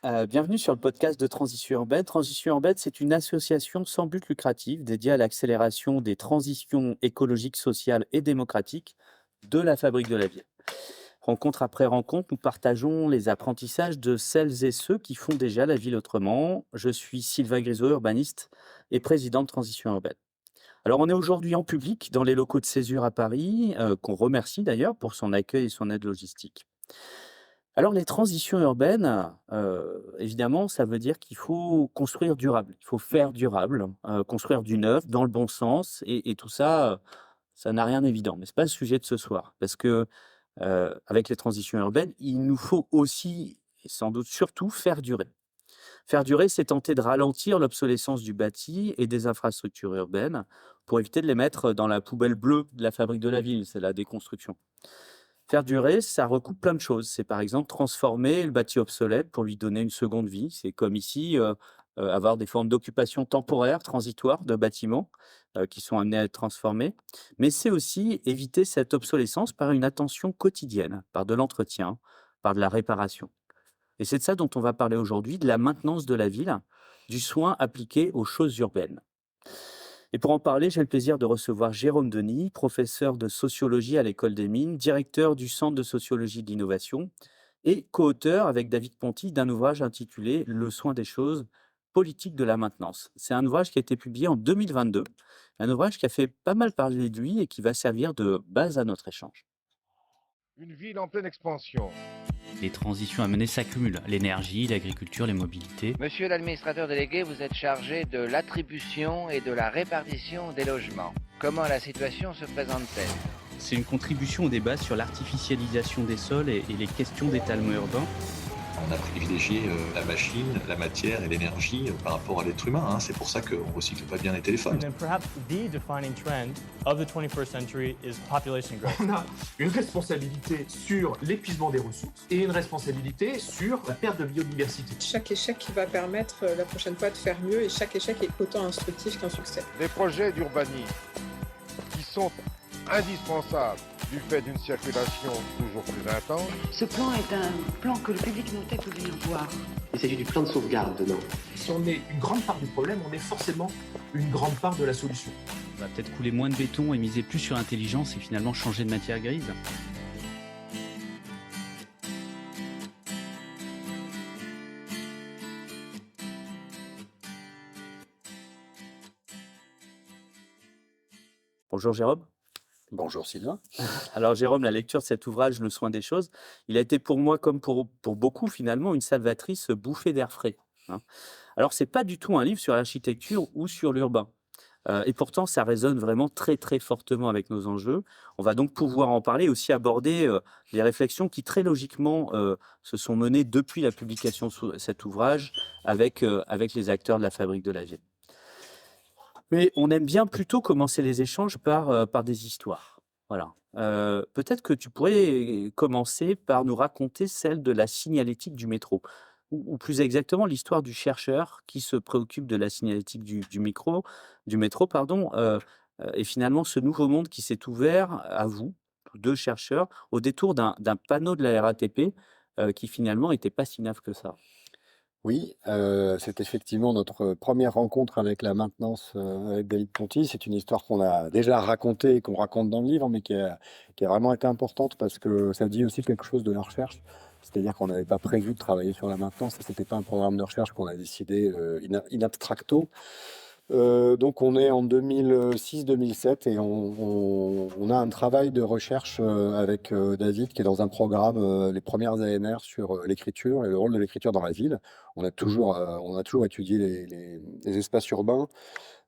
Bienvenue sur le podcast de Transition Urbaine. Transition Urbaine, c'est une association sans but lucratif dédiée à l'accélération des transitions écologiques, sociales et démocratiques de la fabrique de la ville. Rencontre après rencontre, nous partageons les apprentissages de celles et ceux qui font déjà la ville autrement. Je suis Sylvain Grisot, urbaniste et président de Transition Urbaine. Alors, on est aujourd'hui en public dans les locaux de Césure à Paris, qu'on remercie d'ailleurs pour son accueil et son aide logistique. Alors les transitions urbaines, évidemment, ça veut dire qu'il faut construire durable. Il faut faire durable, construire du neuf dans le bon sens et tout ça, ça n'a rien d'évident. Mais c'est pas le sujet de ce soir parce que, avec les transitions urbaines, il nous faut aussi et sans doute surtout faire durer. Faire durer, c'est tenter de ralentir l'obsolescence du bâti et des infrastructures urbaines pour éviter de les mettre dans la poubelle bleue de la fabrique de la ville, c'est la déconstruction. Faire durer, ça recoupe plein de choses. C'est par exemple transformer le bâti obsolète pour lui donner une seconde vie. C'est comme ici, avoir des formes d'occupation temporaire, transitoire de bâtiments, qui sont amenés à être transformés. Mais c'est aussi éviter cette obsolescence par une attention quotidienne, par de l'entretien, par de la réparation. Et c'est de ça dont on va parler aujourd'hui, de la maintenance de la ville, du soin appliqué aux choses urbaines. Et pour en parler, j'ai le plaisir de recevoir Jérôme Denis, professeur de sociologie à l'École des Mines, directeur du Centre de sociologie de l'innovation et co-auteur avec David Ponty d'un ouvrage intitulé Le soin des choses, politique de la maintenance. C'est un ouvrage qui a été publié en 2022, un ouvrage qui a fait pas mal parler de lui et qui va servir de base à notre échange. Une ville en pleine expansion. Les transitions à mener s'accumulent, l'énergie, l'agriculture, les mobilités. Monsieur l'administrateur délégué, vous êtes chargé de l'attribution et de la répartition des logements. Comment la situation se présente-t-elle? C'est une contribution au débat sur l'artificialisation des sols et les questions d'étalement urbain. On a privilégié la machine, la matière et l'énergie par rapport à l'être humain, hein. C'est pour ça qu'on ne recycle pas bien les téléphones. And then perhaps the defining trend of the 21st century is population growth. On a une responsabilité sur l'épuisement des ressources et une responsabilité sur la perte de biodiversité. Chaque échec va permettre la prochaine fois de faire mieux et chaque échec est autant instructif qu'un succès. Des projets d'urbanisme qui sont indispensables du fait d'une circulation toujours plus intense. Ce plan est un plan que le public notait peut venir voir. Il s'agit du plan de sauvegarde demain. Si on est une grande part du problème, on est forcément une grande part de la solution. On va peut-être couler moins de béton et miser plus sur l'intelligence et finalement changer de matière grise. Bonjour Jérôme. Bonjour Sylvain. Alors Jérôme, la lecture de cet ouvrage, Le soin des choses, il a été pour moi, comme pour beaucoup finalement, une salvatrice bouffée d'air frais, hein. Alors c'est pas du tout un livre sur l'architecture ou sur l'urbain. Et pourtant ça résonne vraiment très, très fortement avec nos enjeux. On va donc pouvoir en parler, aussi aborder, les réflexions qui très logiquement, se sont menées depuis la publication de cet ouvrage avec les acteurs de la fabrique de la ville. Mais on aime bien plutôt commencer les échanges par des histoires. Voilà. Peut-être que tu pourrais commencer par nous raconter celle de la signalétique du métro, ou plus exactement l'histoire du chercheur qui se préoccupe de la signalétique du métro, pardon, et finalement ce nouveau monde qui s'est ouvert à vous, tous 2 chercheurs, au détour d'un panneau de la RATP, qui finalement était pas si neuf que ça. Oui, c'est effectivement notre première rencontre avec la maintenance avec David Ponty. C'est une histoire qu'on a déjà racontée et qu'on raconte dans le livre, mais qui a vraiment été importante parce que ça dit aussi quelque chose de la recherche. C'est-à-dire qu'on n'avait pas prévu de travailler sur la maintenance, ça c'était pas un programme de recherche qu'on a décidé in abstracto. Donc on est en 2006-2007 et on a un travail de recherche avec David qui est dans un programme, les premières ANR sur l'écriture et le rôle de l'écriture dans la ville. On a toujours étudié les espaces urbains.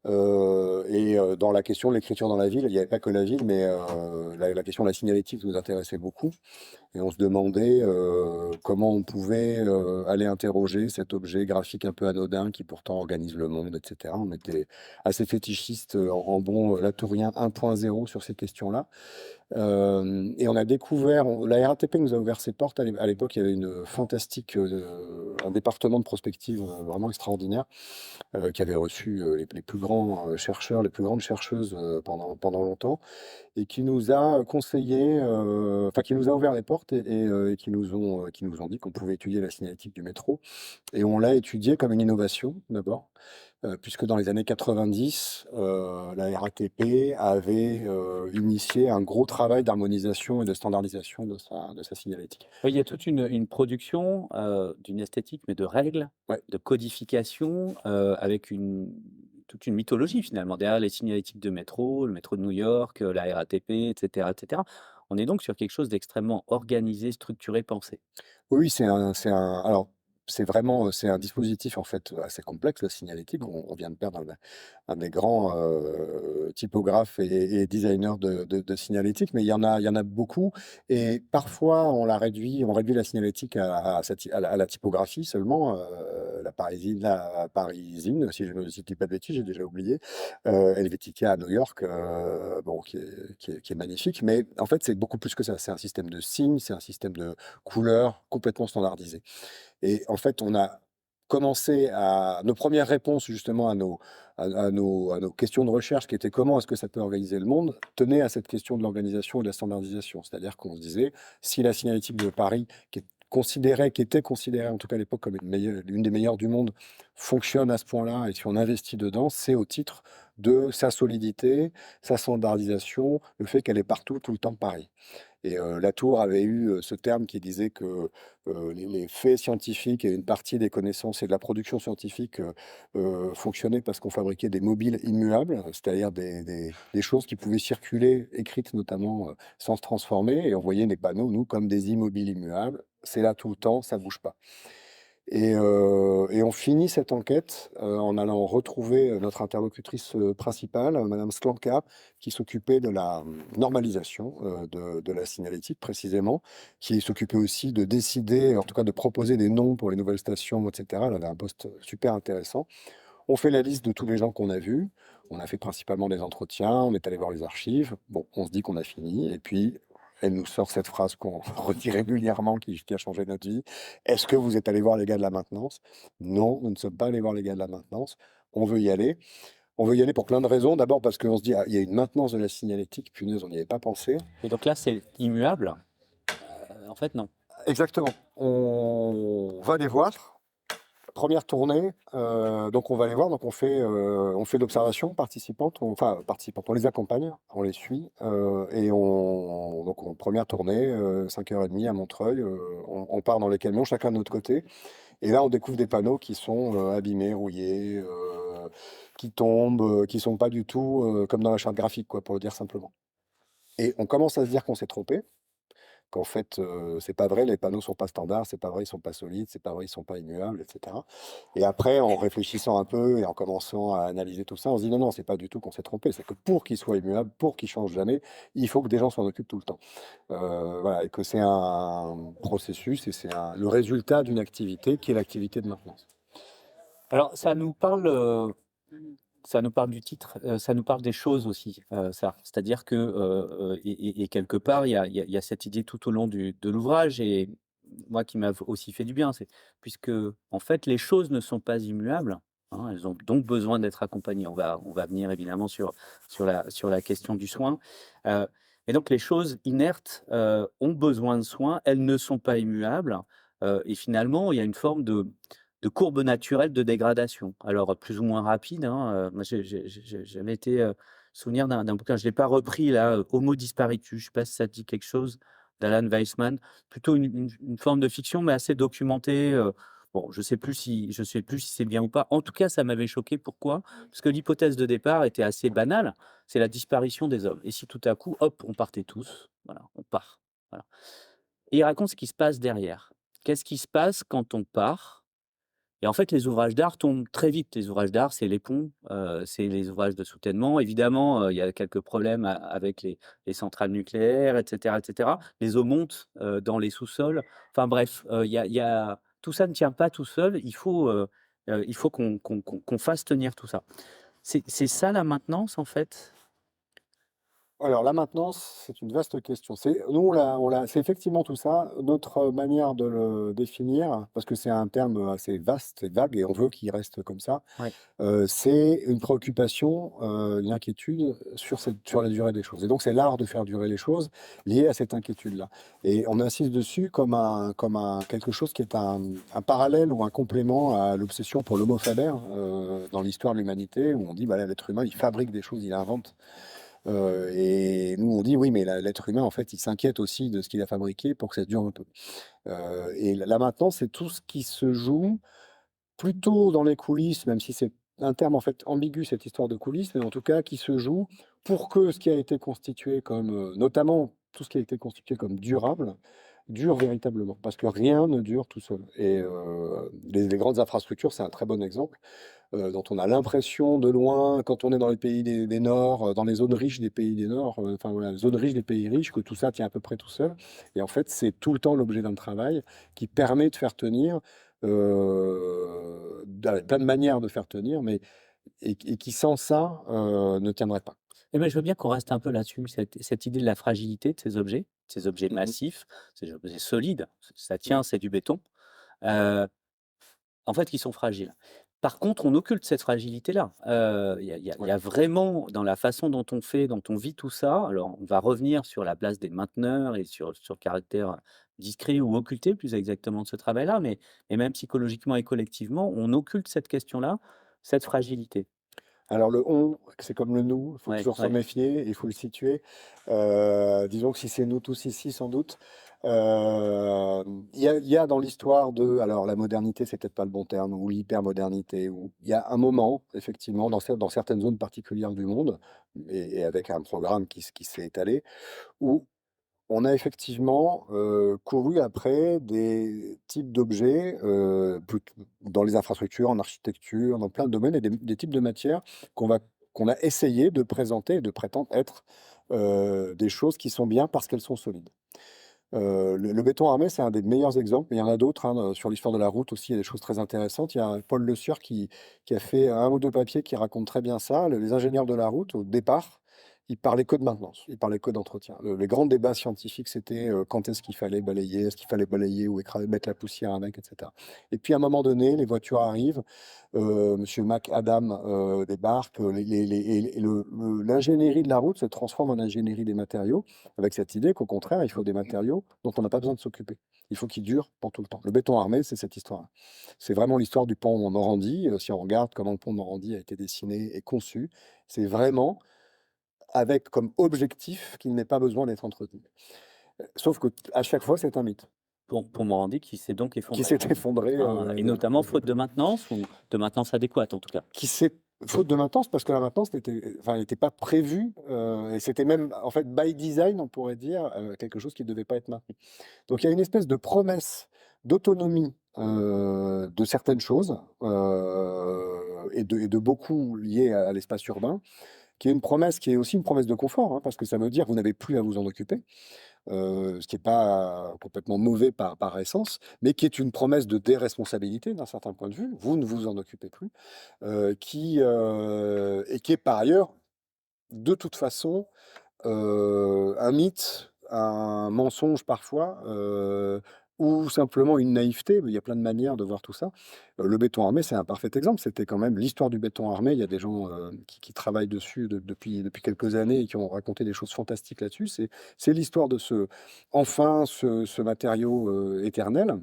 Dans la question de l'écriture dans la ville, il n'y avait pas que la ville, mais la question de la signalétique nous intéressait beaucoup. Et on se demandait comment on pouvait aller interroger cet objet graphique un peu anodin qui pourtant organise le monde, etc. On était assez fétichiste en bon latourien 1.0 sur ces questions-là. Et on a découvert, la RATP nous a ouvert ses portes. À l'époque, il y avait une fantastique, un département de prospective vraiment extraordinaire, qui avait reçu les plus grands chercheurs, les plus grandes chercheuses pendant longtemps, et qui nous a conseillé, enfin qui nous a ouvert les portes et qui nous ont dit qu'on pouvait étudier la signalétique du métro. Et on l'a étudié comme une innovation d'abord, puisque dans les années 90, la RATP avait initié un gros travail d'harmonisation et de standardisation de sa signalétique. Oui, il y a toute une production d'une esthétique, mais de règles, Ouais. de codification, avec toute une mythologie finalement derrière les signalétiques de métro, le métro de New York, la RATP, etc., etc. On est donc sur quelque chose d'extrêmement organisé, structuré, pensé. Oui, alors, c'est vraiment, c'est un dispositif en fait assez complexe, la signalétique. On vient de perdre un des grands typographes et designers de signalétique, mais il y en a beaucoup. Et parfois, on réduit la signalétique à la typographie seulement, la parisine, si je ne dis pas de bêtises, j'ai déjà oublié, Helvetica à New York, bon, qui est magnifique. Mais en fait, c'est beaucoup plus que ça. C'est un système de signes, c'est un système de couleurs complètement standardisé. Et en fait, on a commencé à nos premières réponses justement à nos questions de recherche qui étaient: «Comment est-ce que ça peut organiser le monde?» tenaient à cette question de l'organisation et de la standardisation. C'est-à-dire qu'on se disait: «Si la signalétique de Paris, qui était considérée en tout cas à l'époque comme l'une des meilleures du monde, fonctionne à ce point-là et si on investit dedans, c'est au titre de sa solidité, sa standardisation, le fait qu'elle est partout, tout le temps Paris». Et Latour avait eu ce terme qui disait que les faits scientifiques et une partie des connaissances et de la production scientifique fonctionnaient parce qu'on fabriquait des mobiles immuables, c'est-à-dire des choses qui pouvaient circuler, écrites notamment, sans se transformer. Et on voyait les panneaux, nous, comme des immobiles immuables. C'est là tout le temps, ça bouge pas. Et on finit cette enquête en allant retrouver notre interlocutrice principale, Madame Sklanka, qui s'occupait de la normalisation de la signalétique précisément, qui s'occupait aussi de décider, en tout cas de proposer des noms pour les nouvelles stations, etc. Elle avait un poste super intéressant. On fait la liste de tous les gens qu'on a vus. On a fait principalement des entretiens, on est allé voir les archives. Bon, on se dit qu'on a fini, et puis elle nous sort cette phrase qu'on redit régulièrement, qui a changé notre vie. Est-ce que vous êtes allé voir les gars de la maintenance? Non, nous ne sommes pas allés voir les gars de la maintenance. On veut y aller. On veut y aller pour plein de raisons. D'abord parce qu'on se dit: «Ah, il y a une maintenance de la signalétique, punaise, on n'y avait pas pensé». Et donc là, c'est immuable. En fait, non. Exactement. On va les voir. Première tournée, donc on va les voir, donc on fait l'observation participante, on les accompagne, on les suit, donc en première tournée, 5h30 à Montreuil, on part dans les camions, chacun de notre côté, et là on découvre des panneaux qui sont abîmés, rouillés, qui tombent, qui sont pas du tout comme dans la charte graphique, quoi, pour le dire simplement. Et on commence à se dire qu'on s'est trompé, qu'en fait, c'est pas vrai, les panneaux sont pas standards, c'est pas vrai, ils sont pas solides, c'est pas vrai, ils sont pas immuables, etc. Et après, en réfléchissant un peu et en commençant à analyser tout ça, on se dit: «Non, non, c'est pas du tout qu'on s'est trompé, c'est que pour qu'ils soient immuables, pour qu'ils changent jamais, il faut que des gens s'en occupent tout le temps». Voilà, et que c'est un processus et c'est le résultat d'une activité qui est l'activité de maintenance. Alors, ça nous parle du titre, ça nous parle des choses aussi, ça. C'est-à-dire que, et quelque part, il y a cette idée tout au long de l'ouvrage, et moi qui m'a aussi fait du bien, c'est puisque, en fait, les choses ne sont pas immuables, hein, elles ont donc besoin d'être accompagnées. On va venir évidemment sur la question du soin, et donc les choses inertes, ont besoin de soins, elles ne sont pas immuables, et finalement, il y a une forme de courbe naturelle de dégradation. Alors, plus ou moins rapide, hein, moi j'avais été, souvenir d'un bouquin, je ne l'ai pas repris là, Homo disparitus, je ne sais pas si ça te dit quelque chose, d'Alan Weissman. Plutôt une forme de fiction, mais assez documentée, bon, je sais plus si c'est bien ou pas. En tout cas, ça m'avait choqué. Pourquoi? Parce que l'hypothèse de départ était assez banale, c'est la disparition des hommes. Et si tout à coup, hop, on partait tous, voilà, on part, voilà. Et il raconte ce qui se passe derrière. Qu'est-ce qui se passe quand on part? Et en fait, les ouvrages d'art tombent très vite. Les ouvrages d'art, c'est les ponts, c'est les ouvrages de soutènement. Évidemment, il y a quelques problèmes avec les centrales nucléaires, et cetera, et cetera. Les eaux montent, dans les sous-sols. Enfin bref, il y a tout ça ne tient pas tout seul. Il faut qu'on fasse tenir tout ça. C'est ça la maintenance, en fait? Alors la maintenance, c'est une vaste question. Nous, c'est effectivement tout ça. Notre manière de le définir, parce que c'est un terme assez vaste et vague, et on veut qu'il reste comme ça, Ouais. c'est une préoccupation, une inquiétude sur la durée des choses. Et donc c'est l'art de faire durer les choses lié à cette inquiétude-là. Et on insiste dessus comme quelque chose qui est un parallèle ou un complément à l'obsession pour l'homo faber dans l'histoire de l'humanité, où on dit, bah, l'être humain, il fabrique des choses, il invente. Et nous, on dit oui, mais l'être humain, en fait, il s'inquiète aussi de ce qu'il a fabriqué pour que ça dure un peu. Et là maintenant, c'est tout ce qui se joue plutôt dans les coulisses, même si c'est un terme en fait ambigu, cette histoire de coulisses, mais en tout cas qui se joue pour que ce qui a été constitué comme, notamment tout ce qui a été constitué comme durable, dure véritablement. Parce que rien ne dure tout seul. Et les grandes infrastructures, c'est un très bon exemple dont on a l'impression de loin, quand on est dans les pays des Nords, dans les zones riches des pays des Nords, enfin voilà, les zones riches des pays riches, que tout ça tient à peu près tout seul. Et en fait, c'est tout le temps l'objet d'un travail qui permet de faire tenir, plein de manières de faire tenir, mais et qui sans ça ne tiendrait pas. Eh ben, je veux bien qu'on reste un peu là-dessus, cette idée de la fragilité de ces objets Mhm. massifs, ces objets solides, ça tient, c'est du béton, heu, en fait, qui sont fragiles. Par contre, on occulte cette fragilité-là. Il y Ouais. a vraiment dans la façon dont on fait, dont on vit tout ça, alors on va revenir sur la place des mainteneurs et sur le caractère discret ou occulté, plus exactement, de ce travail-là, mais même psychologiquement et collectivement, on occulte cette question-là, cette fragilité. Alors le «on», c'est comme le «nous», il faut Ouais, toujours s'en ouais. méfier, il faut le situer. Disons que si c'est nous tous ici, sans doute, il y a dans l'histoire alors la modernité, c'est peut-être pas le bon terme, ou l'hypermodernité, ou il y a un moment, effectivement, dans certaines zones particulières du monde, et avec un programme qui s'est étalé, où on a effectivement, couru après des types d'objets, dans les infrastructures, en architecture, dans plein de domaines, et des types de matières qu'on a essayé de présenter et de prétendre être, des choses qui sont bien parce qu'elles sont solides. Le béton armé, c'est un des meilleurs exemples, mais il y en a d'autres, hein, sur l'histoire de la route aussi, il y a des choses très intéressantes. Il y a Paul Le Sieur qui a fait un ou 2 papiers qui racontent très bien ça. Les ingénieurs de la route, au départ, ils parlaient que de maintenance, ils parlaient que d'entretien. Les grands débats scientifiques, c'était quand est-ce qu'il fallait balayer, est-ce qu'il fallait balayer ou mettre la poussière avec, etc. Et puis à un moment donné, les voitures arrivent, Monsieur McAdam débarque, l'ingénierie de la route se transforme en ingénierie des matériaux, avec cette idée qu'au contraire, il faut des matériaux dont on n'a pas besoin de s'occuper. Il faut qu'ils durent pour tout le temps. Le béton armé, c'est cette histoire-là. C'est vraiment l'histoire du pont en Normandie. Si on regarde comment le pont de Normandie a été dessiné et conçu, c'est vraiment avec comme objectif qu'il n'ait pas besoin d'être entretenu. Sauf qu'à chaque fois, c'est un mythe Pour Morandi qui s'est donc qui effondré, s'est effondré. hein, et notamment faute de maintenance ou de maintenance adéquate en tout cas. Qui s'est Faute de maintenance, parce que la maintenance n'était pas prévue, et c'était même, en fait, by design, on pourrait dire, quelque chose qui ne devait pas être maintenu. Donc il y a une espèce de promesse d'autonomie de certaines choses, et de beaucoup liées à l'espace urbain, qui est une promesse qui est aussi une promesse de confort, hein, parce que ça veut dire que vous n'avez plus à vous en occuper. Ce qui n'est pas complètement mauvais par essence, mais qui est une promesse de déresponsabilité d'un certain point de vue. Vous ne vous en occupez plus, et qui est par ailleurs, de toute façon, un mythe, un mensonge parfois, ou simplement une naïveté. Il y a plein de manières de voir tout ça. Le béton armé, c'est un parfait exemple. C'était quand même l'histoire du béton armé. Il y a des gens qui travaillent dessus depuis quelques années et qui ont raconté des choses fantastiques là-dessus. C'est l'histoire de ce matériau éternel,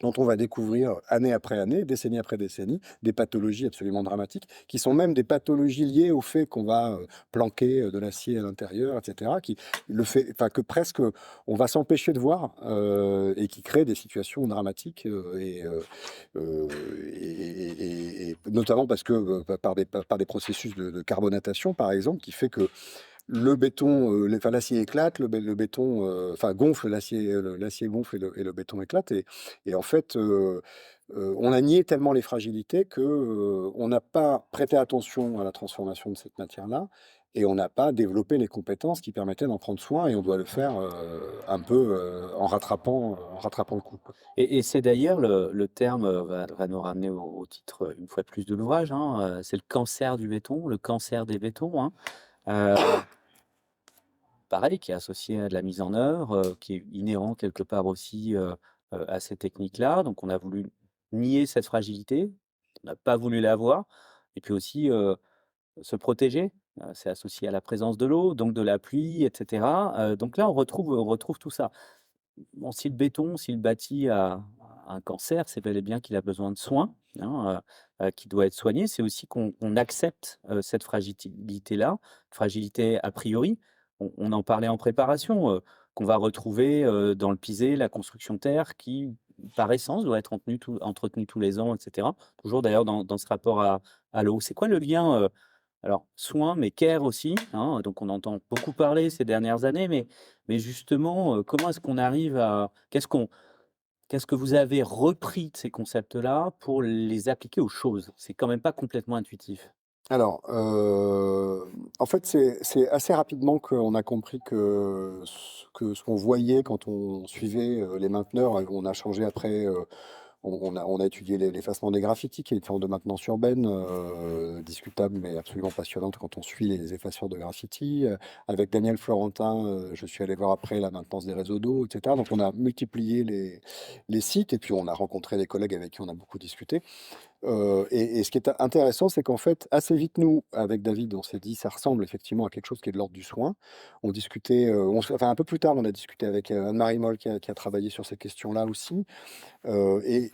dont on va découvrir année après année, décennie après décennie, des pathologies absolument dramatiques, qui sont même des pathologies liées au fait qu'on va planquer de l'acier à l'intérieur, etc., que presque on va s'empêcher de voir, et qui créent des situations dramatiques, et notamment parce que par des processus de carbonatation, par exemple, qui fait que le béton, l'acier éclate, le béton, gonfle, l'acier gonfle et le béton éclate, et en fait, on a nié tellement les fragilités que, on n'a pas prêté attention à la transformation de cette matière-là, et on n'a pas développé les compétences qui permettaient d'en prendre soin, et on doit le faire, un peu, en rattrapant le coup, quoi. Et c'est d'ailleurs le terme va nous ramener au titre, une fois de plus de l'ouvrage, hein, c'est le cancer du béton, le cancer des bétons, hein. pareil, qui est associé à de la mise en œuvre, qui est inhérent quelque part aussi, à ces techniques-là. Donc on a voulu nier cette fragilité, on n'a pas voulu la voir et puis aussi, se protéger, c'est associé à la présence de l'eau, donc de la pluie et cetera. Donc là, on retrouve tout ça. Bon, si le béton, si le bâti a un cancer, c'est bel et bien qu'il a besoin de soins, hein, qui doit être soigné. C'est aussi qu'on accepte, cette fragilité-là, fragilité a priori. On en parlait en préparation, qu'on va retrouver, dans le pisé, la construction de terre qui, par essence, doit être entretenue tous les ans et cetera. Toujours d'ailleurs dans ce rapport à l'eau. C'est quoi le lien, alors, soins, mais care aussi, hein, donc on entend beaucoup parler ces dernières années, mais justement, comment est-ce qu'on arrive à qu'est-ce que vous avez repris de ces concepts-là pour les appliquer aux choses? C'est quand même pas complètement intuitif. Alors, en fait, c'est assez rapidement qu'on a compris que ce qu'on voyait quand on suivait, les mainteneurs, on a changé après, on a étudié l'effacement des graffitis, qui est une forme de maintenance urbaine, discutable mais absolument passionnante quand on suit les effaceurs de graffitis. Avec Daniel Florentin, je suis allé voir après la maintenance des réseaux d'eau, et cetera. Donc on a multiplié les sites et puis on a rencontré des collègues avec qui on a beaucoup discuté. Et ce qui est intéressant, c'est qu'en fait, assez vite, nous, avec David, on s'est dit, ça ressemble effectivement à quelque chose qui est de l'ordre du soin. On discutait, enfin un peu plus tard, on a discuté avec Anne-Marie Moll qui a travaillé sur ces questions-là aussi. Et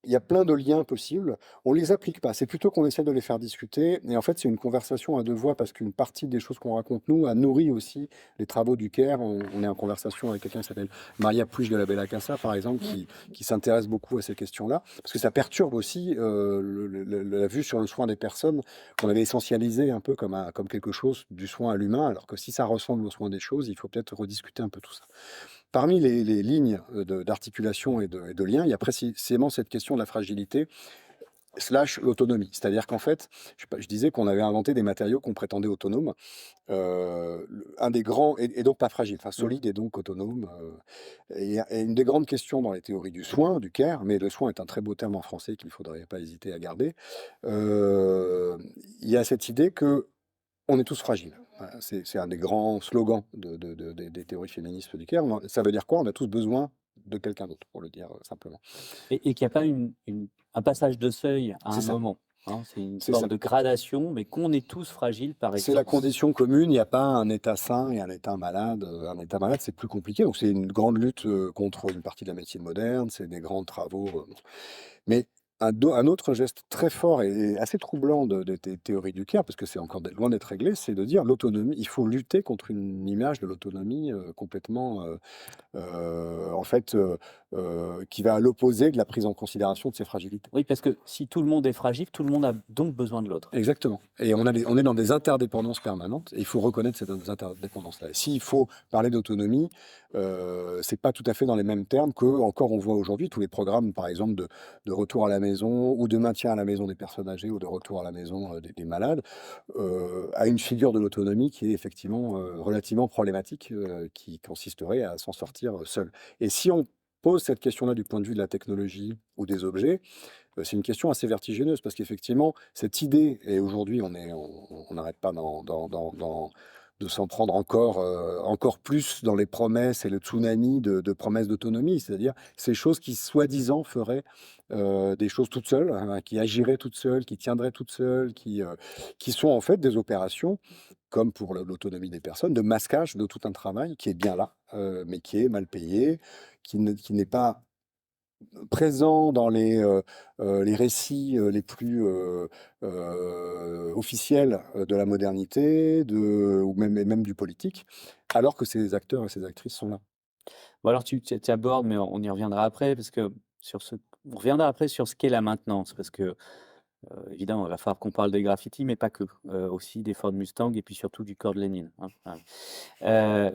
il y a plein de liens possibles. On les applique pas. C'est plutôt qu'on essaie de les faire discuter. Et en fait, c'est une conversation à deux voix parce qu'une partie des choses qu'on raconte, nous, a nourri aussi les travaux du Caire. On est en conversation avec quelqu'un qui s'appelle Maria Puig de la Bella Casa, par exemple, qui s'intéresse beaucoup à ces questions-là. Parce que ça perturbe aussi la vue sur le soin des personnes qu'on avait essentialisé un peu comme quelque chose du soin à l'humain. Alors que si ça ressemble au soin des choses, il faut peut-être rediscuter un peu tout ça. Parmi les lignes d'articulation et de lien, il y a précisément cette question de la fragilité slash l'autonomie. C'est-à-dire qu'en fait, je disais qu'on avait inventé des matériaux qu'on prétendait autonomes. Un des grands, et donc pas fragile, enfin solide et donc autonome. Et une des grandes questions dans les théories du soin, du care, mais le soin est un très beau terme en français qu'il ne faudrait pas hésiter à garder, il y a cette idée que on est tous fragiles. Voilà, c'est un des grands slogans des théories féministes du care. Ça veut dire quoi? On a tous besoin de quelqu'un d'autre, pour le dire simplement. Et qu'il n'y a pas un passage de seuil à C'est un ça. moment, hein, c'est une C'est sorte ça. de gradation, mais qu'on est tous fragiles par C'est la exemple. condition commune, il n'y a pas un état sain et un état malade. Un état malade, c'est plus compliqué. Donc c'est une grande lutte contre une partie de la médecine moderne, c'est des grands travaux. Mais un autre geste très fort et assez troublant de théories du care, parce que c'est encore loin d'être réglé, c'est de dire l'autonomie, il faut lutter contre une image de l'autonomie complètement, en fait, qui va à l'opposé de la prise en considération de ces fragilités. Oui, parce que si tout le monde est fragile, tout le monde a donc besoin de l'autre. Exactement. Et on est dans des interdépendances permanentes et il faut reconnaître cette interdépendance-là. S'il faut parler d'autonomie, c'est pas tout à fait dans les mêmes termes que encore on voit aujourd'hui tous les programmes, par exemple, de retour à la maison ou de maintien à la maison des personnes âgées ou de retour à la maison des malades, à une figure de l'autonomie qui est effectivement relativement problématique, qui consisterait à s'en sortir seul. Et si on pose cette question-là du point de vue de la technologie ou des objets, c'est une question assez vertigineuse parce qu'effectivement, cette idée, et aujourd'hui on n'arrête pas de s'en prendre encore plus dans les promesses et le tsunami de promesses d'autonomie, c'est-à-dire ces choses qui soi-disant feraient des choses toutes seules, hein, qui agiraient toutes seules, qui tiendraient toutes seules, qui sont en fait des opérations, comme pour l'autonomie des personnes, de masquage de tout un travail qui est bien là, mais qui est mal payé, qui n'est pas présent dans les récits les plus officiels de la modernité, ou même du politique, alors que ces acteurs et ces actrices sont là. Bon alors tu abordes, mais on y reviendra après parce que on reviendra après sur ce qu'est la maintenance parce que, évidemment, il va falloir qu'on parle des graffitis, mais pas que, aussi des Ford Mustang et puis surtout du corps de Lénine, hein.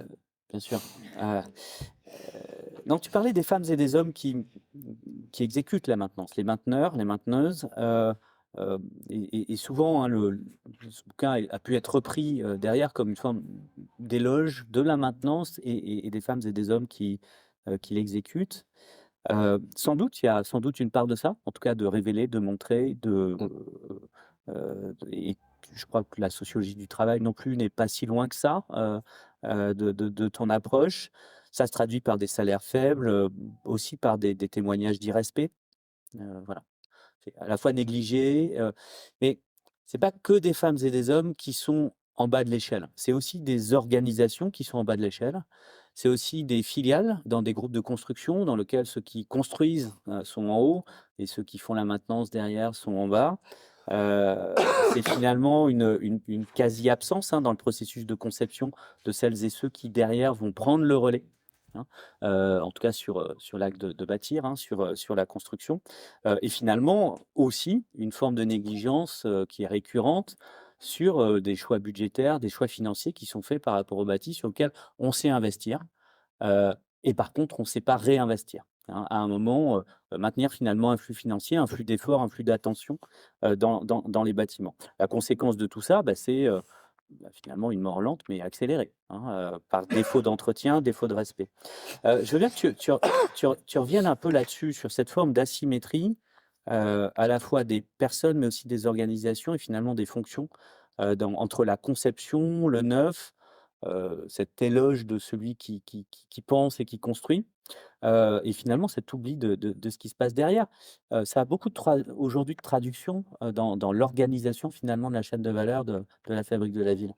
Bien sûr. Donc tu parlais des femmes et des hommes qui exécutent la maintenance, les mainteneurs, les mainteneuses, et souvent, hein, ce bouquin a pu être repris, derrière comme une forme d'éloge de la maintenance et des femmes et des hommes qui l'exécutent. Sans doute, il y a sans doute une part de ça, en tout cas de révéler, de montrer, et je crois que la sociologie du travail non plus n'est pas si loin que ça, de ton approche. Ça se traduit par des salaires faibles, aussi par des témoignages d'irrespect. Voilà. C'est à la fois négligé, mais c'est pas que des femmes et des hommes qui sont en bas de l'échelle. C'est aussi des organisations qui sont en bas de l'échelle. C'est aussi des filiales dans des groupes de construction dans lesquels ceux qui construisent, sont en haut et ceux qui font la maintenance derrière sont en bas. Heu, c'est finalement une quasi-absence, hein, dans le processus de conception de celles et ceux qui derrière vont prendre le relais, hein, en tout cas sur l'acte de bâtir, hein, sur la construction. Et finalement aussi une forme de négligence, qui est récurrente sur, des choix budgétaires, des choix financiers qui sont faits par rapport au bâti sur lequel on sait investir, heu et par contre on ne sait pas réinvestir, hein. À un moment, maintenir finalement un flux financier, un flux d'efforts, un flux d'attention, dans les bâtiments. La conséquence de tout ça, bah, c'est, finalement une mort lente mais accélérée, hein, par défaut d'entretien, défaut de respect. Je veux bien que tu reviennes un peu là-dessus, sur cette forme d'asymétrie, à la fois des personnes, mais aussi des organisations et finalement des fonctions, entre la conception, le neuf, cet éloge de celui qui pense et qui construit, et finalement cet oubli de ce qui se passe derrière. Ça a beaucoup aujourd'hui de traduction, dans l'organisation finalement de la chaîne de valeur de la fabrique de la ville.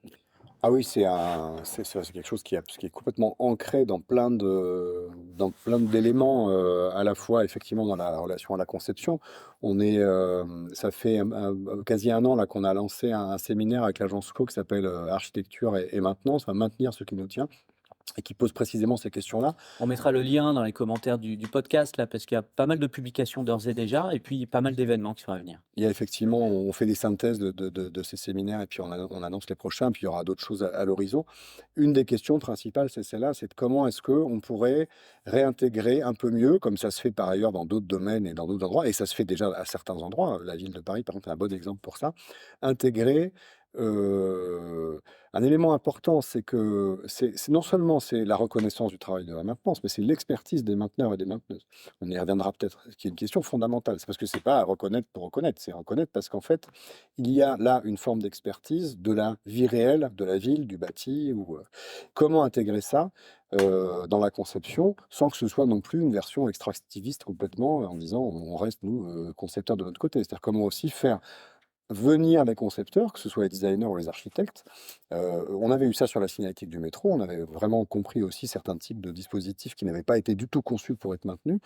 Ah oui, c'est quelque chose qui est complètement ancré dans plein d'éléments, à la fois effectivement dans la relation à la conception. Ça fait quasi un an là qu'on a lancé un séminaire avec l'agence Co qui s'appelle Architecture et Maintenance, enfin maintenir ce qui nous tient, et qui pose précisément ces questions-là. On mettra le lien dans les commentaires du podcast là, parce qu'il y a pas mal de publications d'ores et déjà et puis pas mal d'événements qui sont à venir. Il y a effectivement, on fait des synthèses de ces séminaires et puis on annonce les prochains, puis il y aura d'autres choses à l'horizon. Une des questions principales, c'est celle-là, c'est de comment est-ce qu'on pourrait réintégrer un peu mieux, comme ça se fait par ailleurs dans d'autres domaines et dans d'autres endroits, et ça se fait déjà à certains endroits. La ville de Paris, par exemple, est un bon exemple pour ça. Intégrer un élément important, c'est que c'est non seulement c'est la reconnaissance du travail de la maintenance, mais c'est l'expertise des mainteneurs et des mainteneuses. On y reviendra peut-être, ce qui est une question fondamentale. C'est parce que c'est pas reconnaître pour reconnaître, c'est reconnaître parce qu'en fait, il y a là une forme d'expertise de la vie réelle, de la ville, du bâti. Comment intégrer ça dans la conception sans que ce soit non plus une version extractiviste complètement en disant on reste nous concepteurs de notre côté. C'est-à-dire comment aussi faire venir les concepteurs, que ce soit les designers ou les architectes. On avait eu ça sur la signalétique du métro, on avait vraiment compris aussi certains types de dispositifs qui n'avaient pas été du tout conçus pour être maintenus.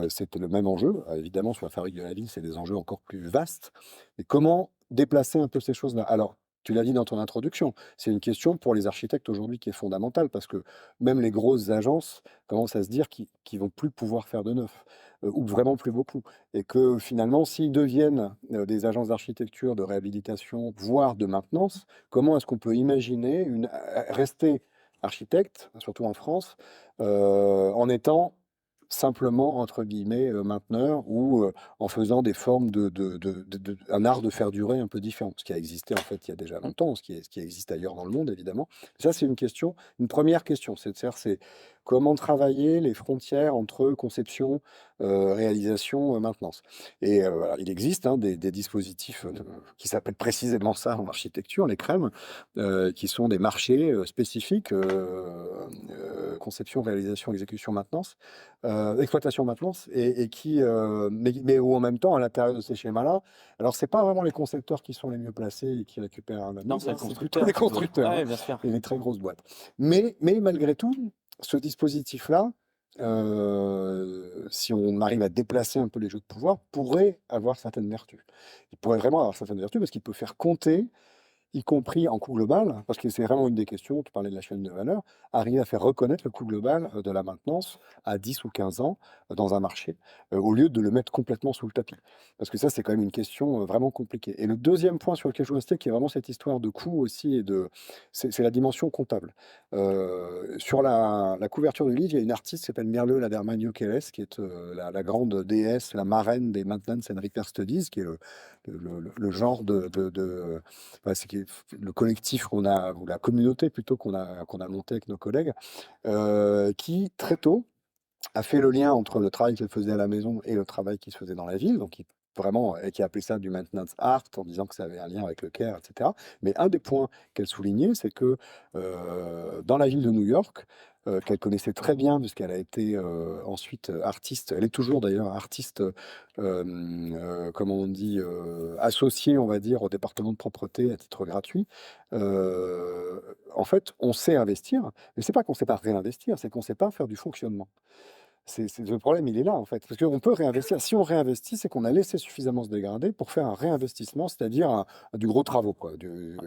C'était le même enjeu. Évidemment, sur la fabrique de la ville, c'est des enjeux encore plus vastes. Mais comment déplacer un peu ces choses-là? Alors, tu l'as dit dans ton introduction, c'est une question pour les architectes aujourd'hui qui est fondamentale, parce que même les grosses agences commencent à se dire qu'ils vont plus pouvoir faire de neuf, ou vraiment plus beaucoup. Et que finalement, s'ils deviennent des agences d'architecture, de réhabilitation, voire de maintenance, comment est-ce qu'on peut imaginer rester architecte, surtout en France, en étant simplement, entre guillemets, mainteneur ou en faisant des formes un art de faire durer un peu différent. Ce qui a existé, en fait, il y a déjà longtemps, ce qui existe ailleurs dans le monde, évidemment. Ça, c'est une première question, c'est comment travailler les frontières entre conception, réalisation, maintenance. Et voilà, il existe des dispositifs qui s'appellent précisément ça en architecture, les CREM, qui sont des marchés spécifiques, conception, réalisation, exécution, maintenance, exploitation, maintenance, et mais où en même temps, à l'intérieur de ces schémas-là, alors c'est pas vraiment les concepteurs qui sont les mieux placés et qui récupèrent un Non, c'est le constructeur. les constructeurs, Ouais, hein, bien sûr. et les très grosses boîtes. Mais malgré tout, ce dispositif-là, si on arrive à déplacer un peu les jeux de pouvoir, pourrait avoir certaines vertus. Il pourrait vraiment avoir certaines vertus parce qu'il peut faire compter, y compris en coût global, parce que c'est vraiment une des questions, tu parlais de la chaîne de valeur, arriver à faire reconnaître le coût global de la maintenance à 10 ou 15 ans dans un marché, au lieu de le mettre complètement sous le tapis. Parce que ça, c'est quand même une question vraiment compliquée. Et le deuxième point sur lequel je veux rester, qui est vraiment cette histoire de coût aussi, c'est la dimension comptable. Sur la couverture du livre, il y a une artiste qui s'appelle Merle Laderman-Jokeres, qui est la grande déesse, la marraine des Maintenance and Repair Studies, qui est le genre c'est le collectif ou la communauté plutôt qu'on a monté avec nos collègues, qui très tôt a fait le lien entre le travail qu'elle faisait à la maison et le travail qui se faisait dans la ville. Donc, vraiment, et qui a appelé ça du maintenance art, en disant que ça avait un lien avec le care, etc. Mais un des points qu'elle soulignait, c'est que dans la ville de New York, qu'elle connaissait très bien, puisqu'elle a été ensuite artiste, elle est toujours d'ailleurs artiste, comment on dit, associée, on va dire, au département de propreté à titre gratuit. En fait, on sait investir, mais c'est pas qu'on sait pas réinvestir, c'est qu'on sait pas faire du fonctionnement. Le problème, il est là, en fait. Parce qu'on peut réinvestir. Si on réinvestit, c'est qu'on a laissé suffisamment se dégrader pour faire un réinvestissement, c'est-à-dire du gros travaux, quoi.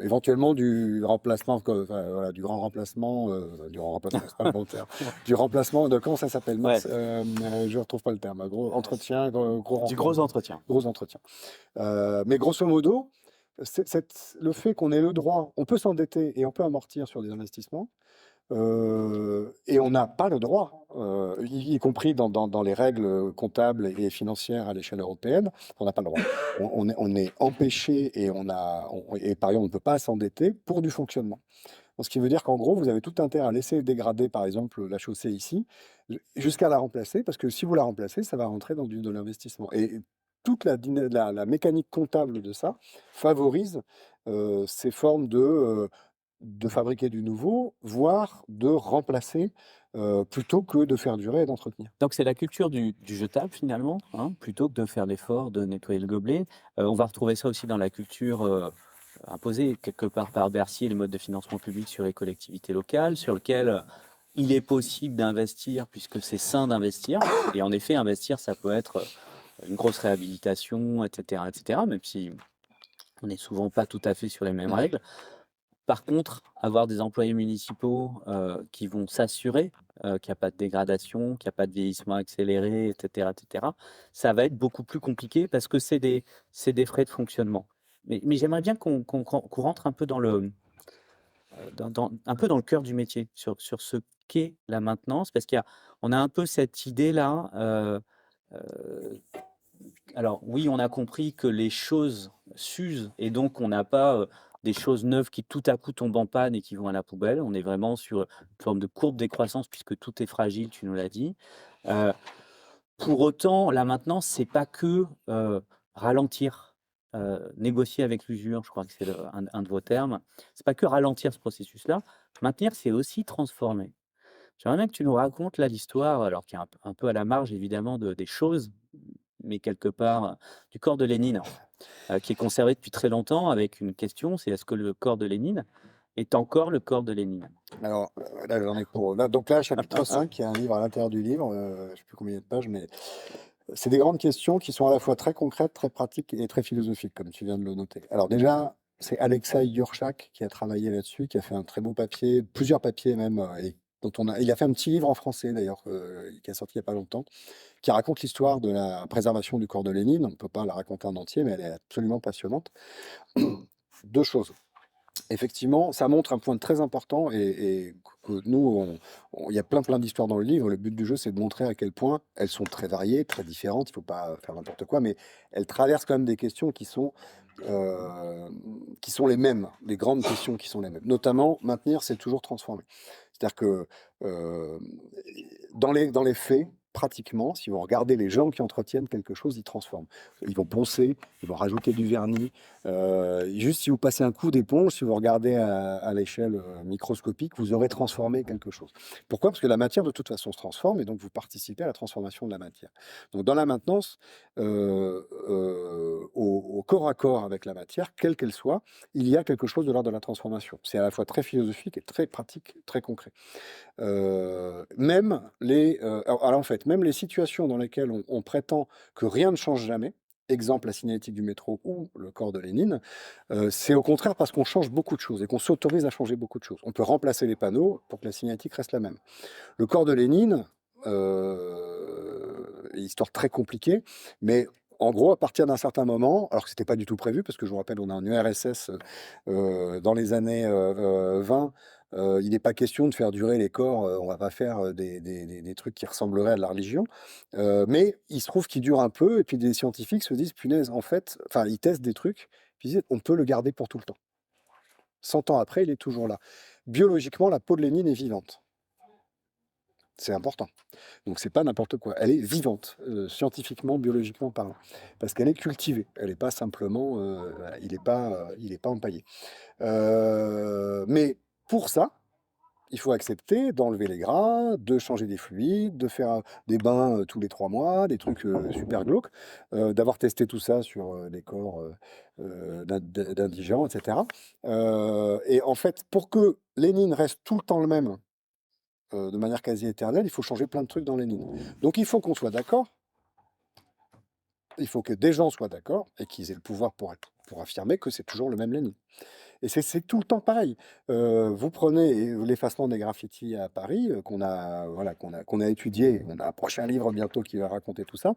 Éventuellement du remplacement, enfin, voilà, du grand remplacement, c'est pas le bon terme. Du remplacement de, comment ça s'appelle? Ouais, Mince, je retrouve pas le terme. Gros entretien, gros du gros entretien. gros entretien. Mais grosso modo, le fait qu'on ait le droit, on peut s'endetter et on peut amortir sur des investissements, et on n'a pas le droit, y compris dans les règles comptables et financières à l'échelle européenne, on n'a pas le droit. On est empêché et par exemple, on ne peut pas s'endetter pour du fonctionnement. Donc, ce qui veut dire qu'en gros, vous avez tout intérêt à laisser dégrader, par exemple, la chaussée ici, jusqu'à la remplacer, parce que si vous la remplacez, ça va rentrer dans de l'investissement. Et toute la mécanique comptable de ça favorise ces formes de fabriquer du nouveau, voire de remplacer, plutôt que de faire durer et d'entretenir. Donc c'est la culture du jetable finalement, hein, plutôt que de faire l'effort de nettoyer le gobelet. On va retrouver ça aussi dans la culture imposée quelque part par Bercy et le mode de financement public sur les collectivités locales, sur lequel il est possible d'investir puisque c'est sain d'investir. Et en effet, investir, ça peut être une grosse réhabilitation, etc., etc., même si on n'est souvent pas tout à fait sur les mêmes règles. Par contre, avoir des employés municipaux qui vont s'assurer qu'il n'y a pas de dégradation, qu'il n'y a pas de vieillissement accéléré, etc., ça va être beaucoup plus compliqué parce que c'est des frais de fonctionnement. Mais j'aimerais bien qu'on rentre un peu un peu dans le cœur du métier, sur ce qu'est la maintenance, parce qu'on a un peu cette idée-là. Alors oui, on a compris que les choses s'usent et donc on n'a pas des choses neuves qui tout à coup tombent en panne et qui vont à la poubelle. On est vraiment sur une forme de courbe décroissance puisque tout est fragile, tu nous l'as dit. Euh, pour autant, la maintenance, c'est pas que ralentir, négocier avec l'usure, je crois que c'est un de vos termes. C'est pas que ralentir ce processus-là. Maintenir, c'est aussi transformer. J'aimerais bien que tu nous racontes là l'histoire, alors qui est un peu à la marge évidemment des choses, mais quelque part du corps de Lénine, qui est conservé depuis très longtemps avec une question, c'est est-ce que le corps de Lénine est encore le corps de Lénine? Alors, là, j'en ai pour. Donc là, chapitre 5, il y a un livre à l'intérieur du livre, je ne sais plus combien il y a de pages, mais c'est des grandes questions qui sont à la fois très concrètes, très pratiques et très philosophiques, comme tu viens de le noter. Alors déjà, c'est Alexei Yurchak qui a travaillé là-dessus, qui a fait un très beau papier, plusieurs papiers même, et il a fait un petit livre en français d'ailleurs, qui est sorti il n'y a pas longtemps, qui raconte l'histoire de la préservation du corps de Lénine. On ne peut pas la raconter en entier, mais elle est absolument passionnante. Deux choses. Effectivement, ça montre un point très important et que nous, il y a plein d'histoires dans le livre. Le but du jeu, c'est de montrer à quel point elles sont très variées, très différentes. Il ne faut pas faire n'importe quoi, mais elles traversent quand même des questions qui sont les mêmes, des grandes questions qui sont les mêmes. Notamment, maintenir, c'est toujours transformer. C'est-à-dire que dans les faits, pratiquement, si vous regardez les gens qui entretiennent quelque chose, ils transforment. Ils vont poncer, ils vont rajouter du vernis. Juste si vous passez un coup d'éponge, si vous regardez à l'échelle microscopique, vous aurez transformé quelque chose. Pourquoi? Parce que la matière, de toute façon, se transforme et donc vous participez à la transformation de la matière. Donc dans la maintenance, au corps à corps avec la matière, quelle qu'elle soit, il y a quelque chose de l'ordre de la transformation. C'est à la fois très philosophique et très pratique, très concret. Même les situations dans lesquelles on prétend que rien ne change jamais, exemple la signalétique du métro ou le corps de Lénine, c'est au contraire parce qu'on change beaucoup de choses et qu'on s'autorise à changer beaucoup de choses. On peut remplacer les panneaux pour que la signalétique reste la même. Le corps de Lénine, histoire très compliquée, mais en gros, à partir d'un certain moment, alors que c'était pas du tout prévu, parce que je vous rappelle, on a un URSS dans les années 20, il n'est pas question de faire durer les corps, on va pas faire des trucs qui ressembleraient à de la religion, mais il se trouve qu'ils durent un peu, et puis des scientifiques se disent, punaise, en fait, enfin, ils testent des trucs, puis ils disent, on peut le garder pour tout le temps. 100 ans après, il est toujours là. Biologiquement, la peau de Lénine est vivante. C'est important. Donc c'est pas n'importe quoi. Elle est vivante, scientifiquement, biologiquement parlant, parce qu'elle est cultivée. Elle n'est pas simplement, il est pas empaillé. Mais pour ça, il faut accepter d'enlever les gras, de changer des fluides, de faire des bains tous les 3 mois, des trucs super glauques, d'avoir testé tout ça sur des corps d'indigents, etc. Et en fait, pour que Lénine reste tout le temps le même, de manière quasi éternelle, il faut changer plein de trucs dans Lénine. Donc il faut qu'on soit d'accord, il faut que des gens soient d'accord et qu'ils aient le pouvoir pour affirmer que c'est toujours le même Lénine. Et c'est tout le temps pareil. Vous prenez l'effacement des graffitis à Paris, qu'on a, voilà, qu'on a étudié. On a un prochain livre bientôt qui va raconter tout ça.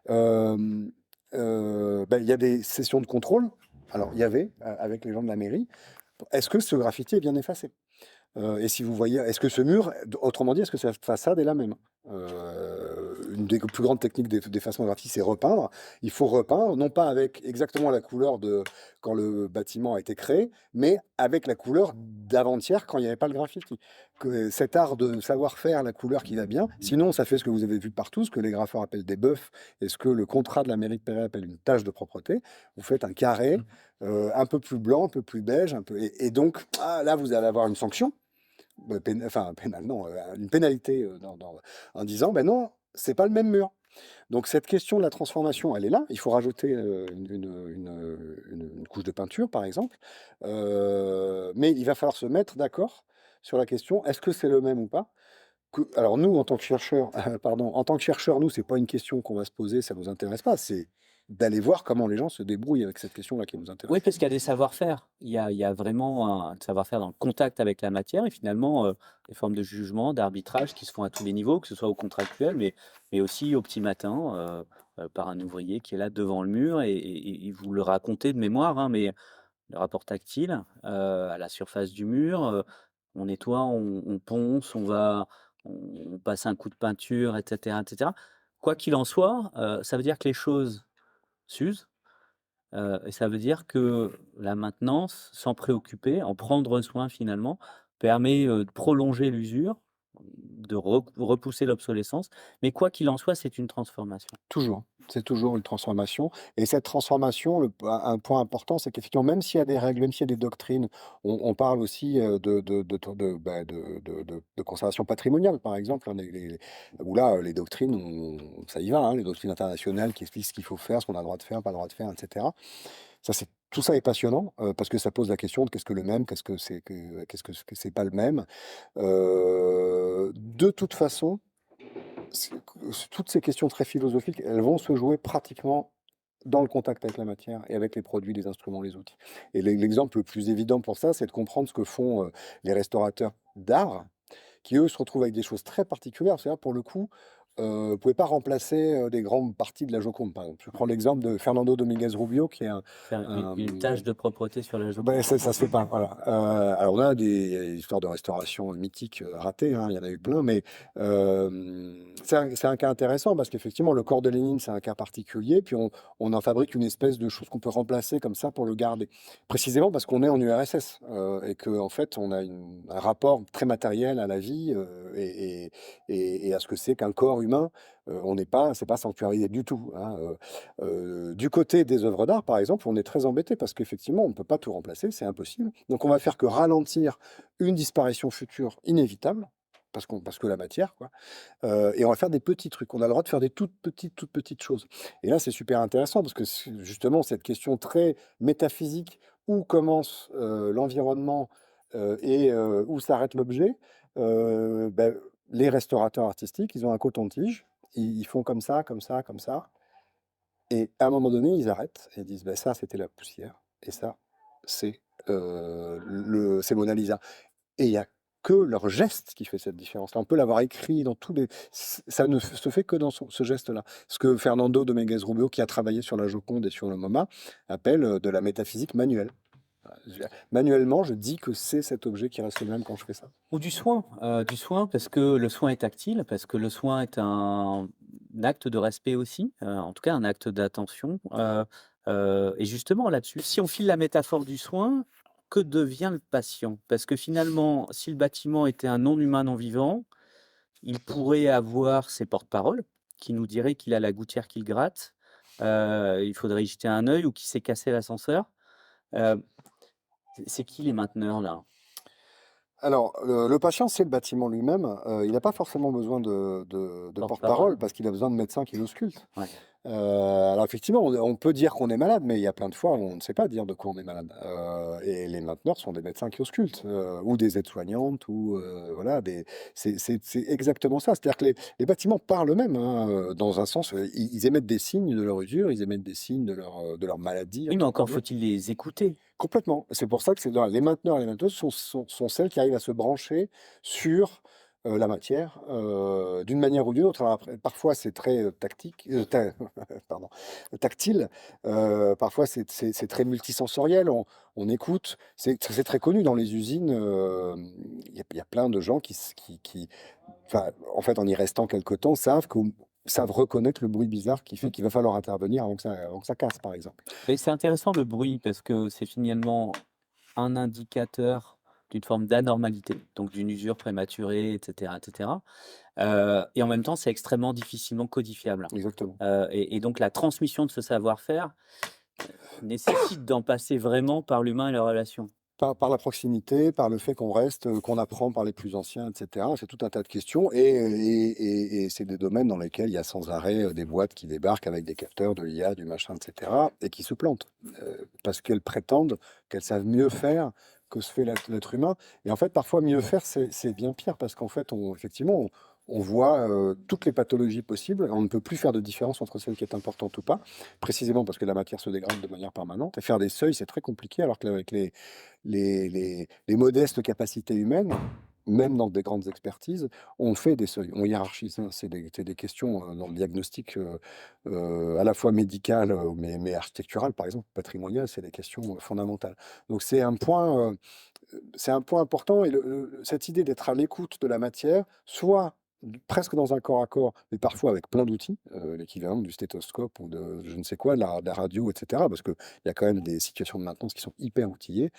Ben, il y a des sessions de contrôle. Alors, il y avait, avec les gens de la mairie, est-ce que ce graffiti est bien effacé? Et si vous voyez, est-ce que ce mur, autrement dit, est-ce que cette façade est la même? Une des plus grandes techniques d'effacement graphique, c'est repeindre. Il faut repeindre, non pas avec exactement la couleur de quand le bâtiment a été créé, mais avec la couleur d'avant-hier quand il n'y avait pas le graffiti. Que cet art de savoir faire la couleur qui va bien, sinon ça fait ce que vous avez vu partout, ce que les graffeurs appellent des buffs, et ce que le contrat de la mairie de Perret appelle une tache de propreté. Vous faites un carré, un peu plus blanc, un peu plus beige, et donc là vous allez avoir une sanction. Enfin, pénal, non, une pénalité en disant, ben non, c'est pas le même mur. Donc cette question de la transformation, elle est là. Il faut rajouter une couche de peinture, par exemple. Mais il va falloir se mettre d'accord sur la question, est-ce que c'est le même ou pas? Alors nous, en tant que chercheurs, nous, c'est pas une question qu'on va se poser, ça nous intéresse pas. C'est d'aller voir comment les gens se débrouillent avec cette question-là qui nous intéresse. Oui, parce qu'il y a des savoir-faire. Il y a vraiment un savoir-faire dans le contact avec la matière et finalement, des formes de jugement, d'arbitrage qui se font à tous les niveaux, que ce soit au contractuel, mais aussi au petit matin, par un ouvrier qui est là devant le mur et vous le racontez de mémoire, hein, mais le rapport tactile, à la surface du mur, on nettoie, on ponce, on passe un coup de peinture et cetera et cetera. Quoi qu'il en soit, ça veut dire que les choses s'usent. Et ça veut dire que la maintenance, s'en préoccuper, en prendre soin finalement, permet, de prolonger l'usure, de repousser l'obsolescence. Mais quoi qu'il en soit, c'est une transformation. Toujours, c'est toujours une transformation. Et cette transformation, un point important, c'est qu'effectivement, même s'il y a des règles, même s'il y a des doctrines, on parle aussi de conservation patrimoniale, par exemple, hein, où là, les doctrines, ça y va, hein, les doctrines internationales qui expliquent ce qu'il faut faire, ce qu'on a le droit de faire, pas le droit de faire, etc. Tout ça est passionnant parce que ça pose la question de qu'est-ce que le même, qu'est-ce que c'est pas le même. De toute façon, toutes ces questions très philosophiques, elles vont se jouer pratiquement dans le contact avec la matière et avec les produits, les instruments, les outils. Et l'exemple le plus évident pour ça, c'est de comprendre ce que font les restaurateurs d'art, qui eux se retrouvent avec des choses très particulières. C'est-à-dire, pour le coup, vous ne pouvez pas remplacer des grandes parties de la Joconde, par exemple. Je prends l'exemple de Fernando Dominguez Rubio, qui est Faire une tache de propreté sur la Joconde. ben, ça se fait pas, voilà. Alors on a des histoires de restauration mythiques ratées, hein, il y en a eu plein, mais c'est un cas intéressant parce qu'effectivement, le corps de Lénine, c'est un cas particulier, puis on en fabrique une espèce de chose qu'on peut remplacer comme ça pour le garder. Précisément parce qu'on est en URSS et qu'en fait, on a un rapport très matériel à la vie et à ce que c'est qu'un corps humain. C'est pas sanctuarisé du tout, hein. Du côté des œuvres d'art, par exemple, on est très embêté parce qu'effectivement, on ne peut pas tout remplacer, c'est impossible. Donc, on va faire que ralentir une disparition future inévitable, parce que la matière, quoi. Et on va faire des petits trucs. On a le droit de faire des toutes petites choses. Et là, c'est super intéressant parce que justement, cette question très métaphysique, où commence l'environnement et où s'arrête l'objet, ben, les restaurateurs artistiques, ils ont un coton-tige, ils font comme ça, comme ça, comme ça. Et à un moment donné, ils arrêtent et disent, bah, ça, c'était la poussière. Et ça, c'est c'est Mona Lisa. Et il n'y a que leur geste qui fait cette différence-là. On peut l'avoir écrit dans tous les... Ça ne se fait que dans ce geste-là. Ce que Fernando Dominguez Rubio, qui a travaillé sur la Joconde et sur le MoMA, appelle de la métaphysique manuelle. Manuellement, je dis que c'est cet objet qui reste le même quand je fais ça. Ou du soin, parce que le soin est tactile, parce que le soin est un acte de respect aussi, en tout cas un acte d'attention. Et justement là-dessus, si on file la métaphore du soin, que devient le patient? Parce que finalement, si le bâtiment était un non-humain, non-vivant, il pourrait avoir ses porte-paroles qui nous diraient qu'il a la gouttière qu'il gratte, il faudrait y jeter un œil ou qu'il s'est cassé l'ascenseur. Heu, c'est qui les mainteneurs là? Alors, le patient, c'est le bâtiment lui-même. Il n'a pas forcément besoin de Porte-parole? porte-parole parce qu'il a besoin de médecins qui l'auscultent. Ouais. Alors effectivement, on peut dire qu'on est malade, mais il y a plein de fois où on ne sait pas dire de quoi on est malade. Et les mainteneurs sont des médecins qui auscultent, ou des aides-soignantes ou voilà, c'est exactement ça. C'est-à-dire que les bâtiments parlent eux-mêmes, hein, dans un sens, ils émettent des signes de leur usure, ils émettent des signes de leur maladie, Oui, mais entre encore guillemets. faut-il les écouter. Complètement. C'est pour ça que c'est dans les mainteneurs et les mainteneuses sont celles qui arrivent à se brancher sur, la matière, d'une manière ou d'une autre. Alors après, parfois c'est très, tactique, pardon, tactile, parfois c'est très multisensoriel. On écoute, c'est très connu dans les usines, il y a plein de gens qui enfin, en fait, en y restant quelque temps, savent reconnaître le bruit bizarre qui fait qu'il va falloir intervenir avant que ça casse, par exemple. Mais c'est intéressant le bruit parce que c'est finalement un indicateur d'une forme d'anormalité, donc d'une usure prématurée, et cetera, et en même temps, c'est extrêmement difficilement codifiable, Exactement. et donc la transmission de ce savoir-faire nécessite d'en passer vraiment par l'humain et la relation. Par la proximité, par le fait qu'on reste, qu'on apprend par les plus anciens, et cetera. C'est tout un tas de questions et c'est des domaines dans lesquels il y a sans arrêt, des boîtes qui débarquent avec des capteurs, de l'IA, du machin, et cetera et qui se plantent, parce qu'elles prétendent qu'elles savent mieux faire que ce fait l'être humain et en fait, parfois, mieux faire, c'est bien pire parce qu'en fait, effectivement, on voit, toutes les pathologies possibles. On ne peut plus faire de différence entre celle qui est importante ou pas, précisément parce que la matière se dégrade de manière permanente et faire des seuils, c'est très compliqué alors qu'avec les modestes capacités humaines, même dans des grandes expertises, on fait des seuils, on hiérarchise, hein. C'est des questions, dans le diagnostic, à la fois médical, mais architectural, par exemple, patrimonial, c'est des questions, fondamentales. Donc c'est un point important et cette idée d'être à l'écoute de la matière, soit presque dans un corps à corps, mais parfois avec plein d'outils, l'équivalent du stéthoscope ou de je ne sais quoi, de la radio, et cetera, parce qu'il y a quand même des situations de maintenance qui sont hyper outillées.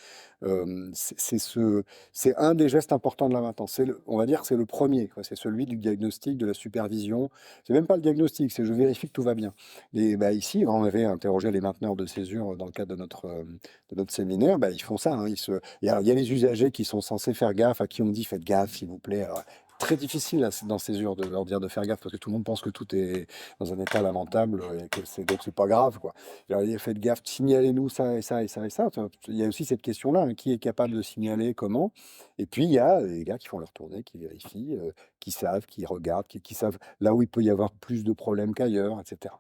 C'est un des gestes importants de la maintenance. On va dire que c'est le premier, quoi. C'est celui du diagnostic, de la supervision. C'est même pas le diagnostic, c'est je vérifie que tout va bien. Et bah, ici, on avait interrogé les mainteneurs de césure dans le cadre de notre séminaire. Bah, ils font ça, hein. Il y a les usagers qui sont censés faire gaffe, à qui on dit faites gaffe, s'il vous plaît. Alors, très difficile dans césure de leur dire de faire gaffe parce que tout le monde pense que tout est dans un état lamentable et que donc c'est pas grave, quoi. Je leur dis faites gaffe, signalez-nous ça et ça et ça et ça. Il y a aussi cette question-là, hein, qui est capable de signaler, comment. Et puis il y a les gars qui font leur tournée, qui vérifient, qui savent, qui regardent, qui savent là où il peut y avoir plus de problèmes qu'ailleurs, etc.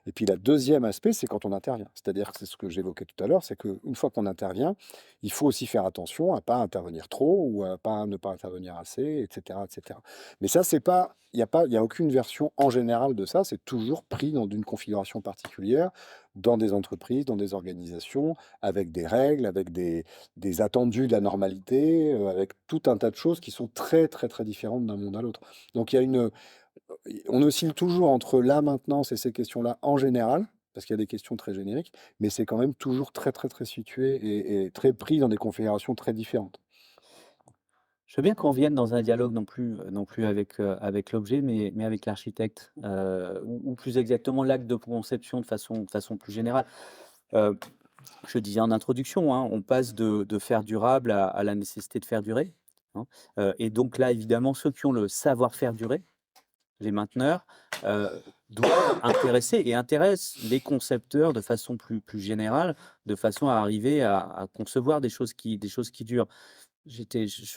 Et puis la deuxième aspect, c'est quand on intervient. C'est-à-dire que c'est ce que j'évoquais tout à l'heure, c'est qu'une fois qu'on intervient, il faut aussi faire attention à pas intervenir trop ou à ne pas intervenir assez, etc., etc. Mais ça, c'est pas, il y a aucune version en général de ça. C'est toujours pris dans une configuration particulière, dans des entreprises, dans des organisations, avec des règles, avec des attendus de la normalité, avec tout un tas de choses qui sont très, très, très différentes d'un monde à l'autre. Donc, on oscille toujours entre la maintenance et ces questions-là en général, parce qu'il y a des questions très génériques, mais c'est quand même toujours très, très, très situé et très pris dans des configurations très différentes. Je veux bien qu'on revienne dans un dialogue non plus avec, avec l'objet, mais avec l'architecte, ou plus exactement l'acte de conception de façon plus générale. Heu, je disais en introduction, hein, on passe de faire durable à la nécessité de faire durer, hein, et donc là, évidemment, ceux qui ont le savoir-faire durer, les mainteneurs, doivent intéresser et intéressent les concepteurs de façon plus générale, de façon à arriver à concevoir des choses qui durent. Je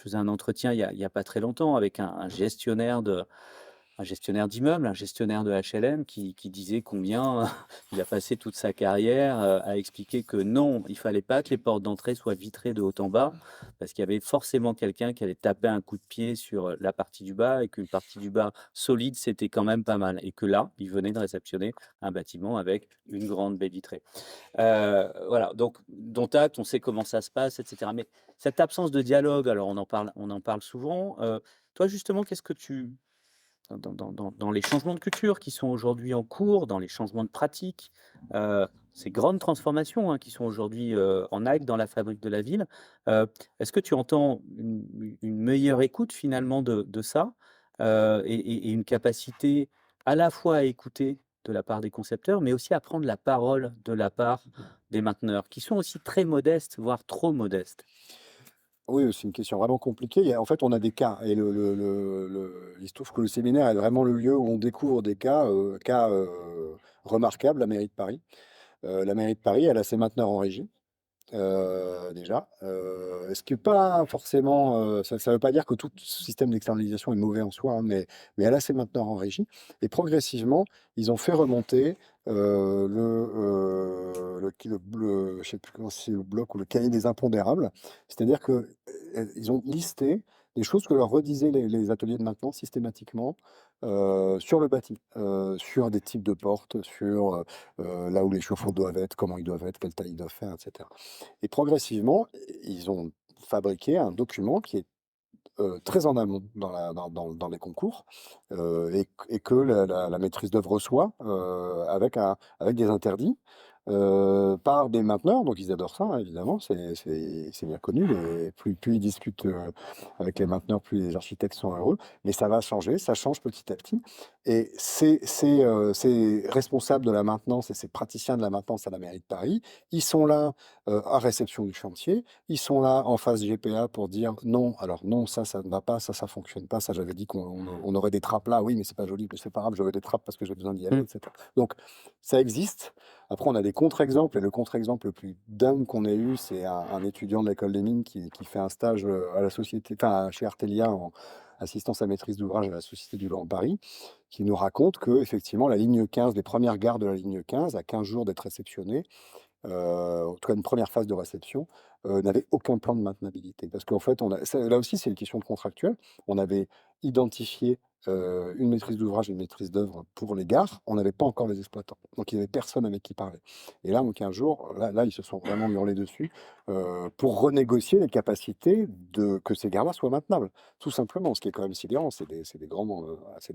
faisais un entretien il y a pas très longtemps avec un gestionnaire d'immeuble, un gestionnaire de HLM qui disait combien il a passé toute sa carrière, à expliquer que non, il fallait pas que les portes d'entrée soient vitrées de haut en bas, parce qu'il y avait forcément quelqu'un qui allait taper un coup de pied sur, la partie du bas et qu'une partie du bas solide, c'était quand même pas mal et que là, il venait de réceptionner un bâtiment avec une grande baie vitrée. Voilà, donc dont acte, on sait comment ça se passe et cetera. Mais cette absence de dialogue, alors on en parle souvent, toi justement, qu'est-ce que tu dans les changements de culture qui sont aujourd'hui en cours, dans les changements de pratiques, ces grandes transformations, hein, qui sont aujourd'hui, en acte dans la fabrique de la ville, est-ce que tu entends une meilleure écoute finalement de ça? et une capacité à la fois à écouter de la part des concepteurs, mais aussi à prendre la parole de la part des mainteneurs, qui sont aussi très modestes, voire trop modestes? Oui, c'est une question vraiment compliquée. En fait, on a des cas et il se trouve que le séminaire est vraiment le lieu où on découvre des cas remarquables, la mairie de Paris. La mairie de Paris, elle a ses mainteneurs en régie. Déjà, ce qui est pas forcément, ça veut pas dire que tout système d'externalisation est mauvais en soi, hein, mais elle a ses mainteneurs en régie et progressivement, ils ont fait remonter, je sais plus comment c'est, le bloc ou le cahier des impondérables. C'est-à-dire que, ils ont listé des choses que leur redisaient les ateliers de maintenance systématiquement, sur le bâti, sur des types de portes, sur, là où les chauffe-eau doivent être, comment ils doivent être, quelle taille ils doivent faire, et cetera. Et progressivement, ils ont fabriqué un document qui est très en amont dans les concours, et que la maîtrise d'œuvre reçoit, avec des interdits, par des mainteneurs. Donc ils adorent ça, hein, évidemment, c'est bien connu. Et plus ils discutent avec les mainteneurs, plus les architectes sont heureux. Mais ça va changer, ça change petit à petit. Et ces responsables de la maintenance et ces praticiens de la maintenance à la mairie de Paris, ils sont là à réception du chantier, ils sont là en phase GPA pour dire non, alors non, ça ne va pas, ça fonctionne pas, ça j'avais dit qu'on aurait des trappes là, oui, mais c'est pas joli, mais c'est pas grave, j'aurais des trappes parce que j'ai besoin d'y aller, Mmh. etc. Donc ça existe. Après, on a des contre-exemples, et le contre-exemple le plus dingue qu'on ait eu, c'est un étudiant de l'école des mines qui fait un stage à la société, enfin chez Artelia en assistance à maîtrise d'ouvrage à la Société du Grand Paris, qui nous raconte que effectivement la ligne 15, les premières gares de la ligne 15, à 15 jours d'être réceptionnées, en tout cas une première phase de réception, n'avait aucun plan de maintenabilité. Parce qu'en fait, là aussi, c'est une question de contractuel. On avait identifié une maîtrise d'ouvrage et une maîtrise d'œuvre pour les gares. On n'avait pas encore les exploitants. Donc, il n'y avait personne avec qui parler. Et là, en 15 jours, là, ils se sont vraiment hurlés dessus pour renégocier les capacités que ces gares-là soient maintenables. Tout simplement, ce qui est quand même sidérant, c'est des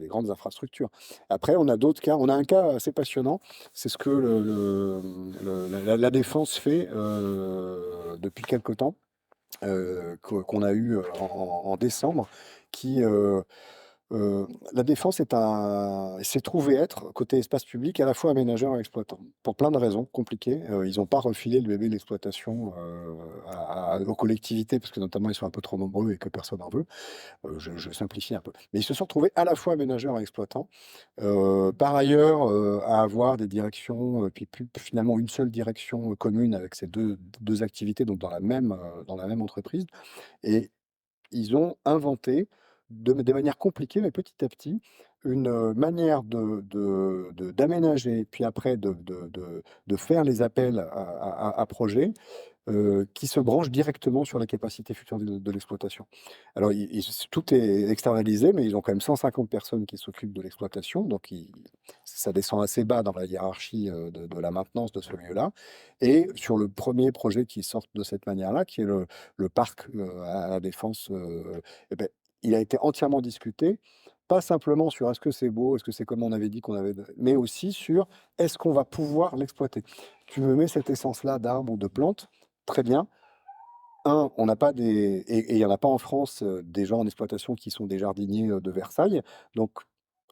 grandes infrastructures. Après, on a d'autres cas. On a un cas assez passionnant. C'est ce que la défense fait depuis quelque temps, qu'on a eu en décembre, qui, la défense s'est trouvé être, côté espace public, à la fois aménageur et exploitant. Pour plein de raisons compliquées. Ils n'ont pas refilé le bébé de l'exploitation aux collectivités, parce que notamment ils sont un peu trop nombreux et que personne n'en veut. Je simplifie un peu. Mais ils se sont trouvés à la fois aménageurs et exploitants. Par ailleurs, à avoir des directions, puis finalement une seule direction commune avec ces deux activités, donc dans la même entreprise. Et ils ont inventé, de manière compliquée, mais petit à petit, une manière d'aménager, puis après de faire les appels à projets, qui se branchent directement sur la capacité future de l'exploitation. Alors, tout est externalisé, mais ils ont quand même 150 personnes qui s'occupent de l'exploitation, donc ça descend assez bas dans la hiérarchie de la maintenance de ce lieu-là. Et sur le premier projet qui sort de cette manière-là, qui est le parc à la Défense, eh ben, il a été entièrement discuté, pas simplement sur est-ce que c'est beau, est-ce que c'est comme on avait dit qu'on avait, mais aussi sur est-ce qu'on va pouvoir l'exploiter. Tu me mets cette essence-là d'arbres ou de plantes, très bien. On n'a pas et il n'y en a pas en France, des gens en exploitation qui sont des jardiniers de Versailles. Donc,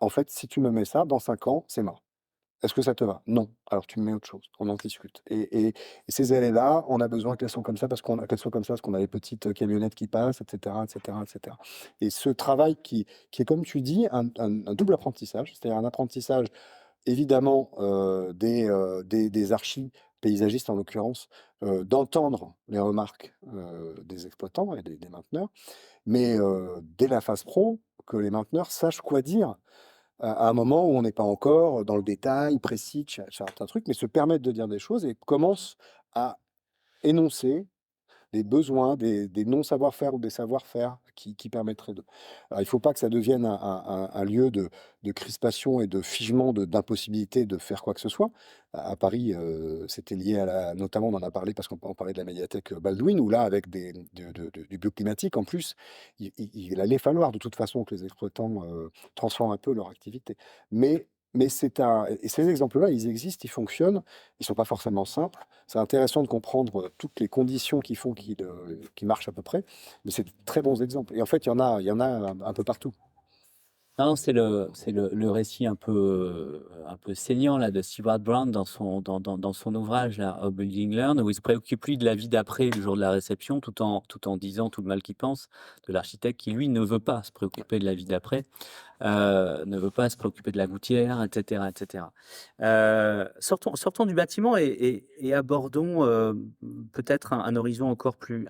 en fait, si tu me mets ça, dans 5 ans, c'est mort. Est-ce que ça te va? Non. Alors tu me mets autre chose, on en discute. Et ces allées-là, on a besoin qu'elles soient comme ça qu'elles soient comme ça parce qu'on a les petites camionnettes qui passent, et cetera, et cetera, et cetera. Et ce travail qui est, comme tu dis, un double apprentissage, c'est-à-dire un apprentissage évidemment des archis paysagistes en l'occurrence, d'entendre les remarques des exploitants et des mainteneurs, mais dès la phase pro, que les mainteneurs sachent quoi dire à un moment où on n'est pas encore dans le détail précis de certains trucs, mais se permettre de dire des choses et commencent à énoncer des besoins, des non-savoir-faire ou des savoir-faire qui permettraient de. Alors, il ne faut pas que ça devienne un lieu de crispation et de figement, d'impossibilité de faire quoi que ce soit. À Paris, c'était lié notamment, on en a parlé parce qu'on parlait de la médiathèque Baldwin, où là, avec du bioclimatique, en plus, il allait falloir de toute façon que les exploitants transforment un peu leur activité. Mais et ces exemples-là, ils existent, ils fonctionnent, ils sont pas forcément simples. C'est intéressant de comprendre toutes les conditions qui font qu'ils marchent à peu près, mais c'est de très bons exemples. Et en fait, il y en a un peu partout. Non, c'est le récit un peu saignant là, de Stewart Brown dans son ouvrage, là, How Building Learn, où il se préoccupe, lui, de la vie d'après, le jour de la réception, tout en disant tout le mal qu'il pense de l'architecte qui, lui, ne veut pas se préoccuper de la vie d'après, ne veut pas se préoccuper de la gouttière, etc., etc. Sortons du bâtiment et abordons peut-être un horizon encore plus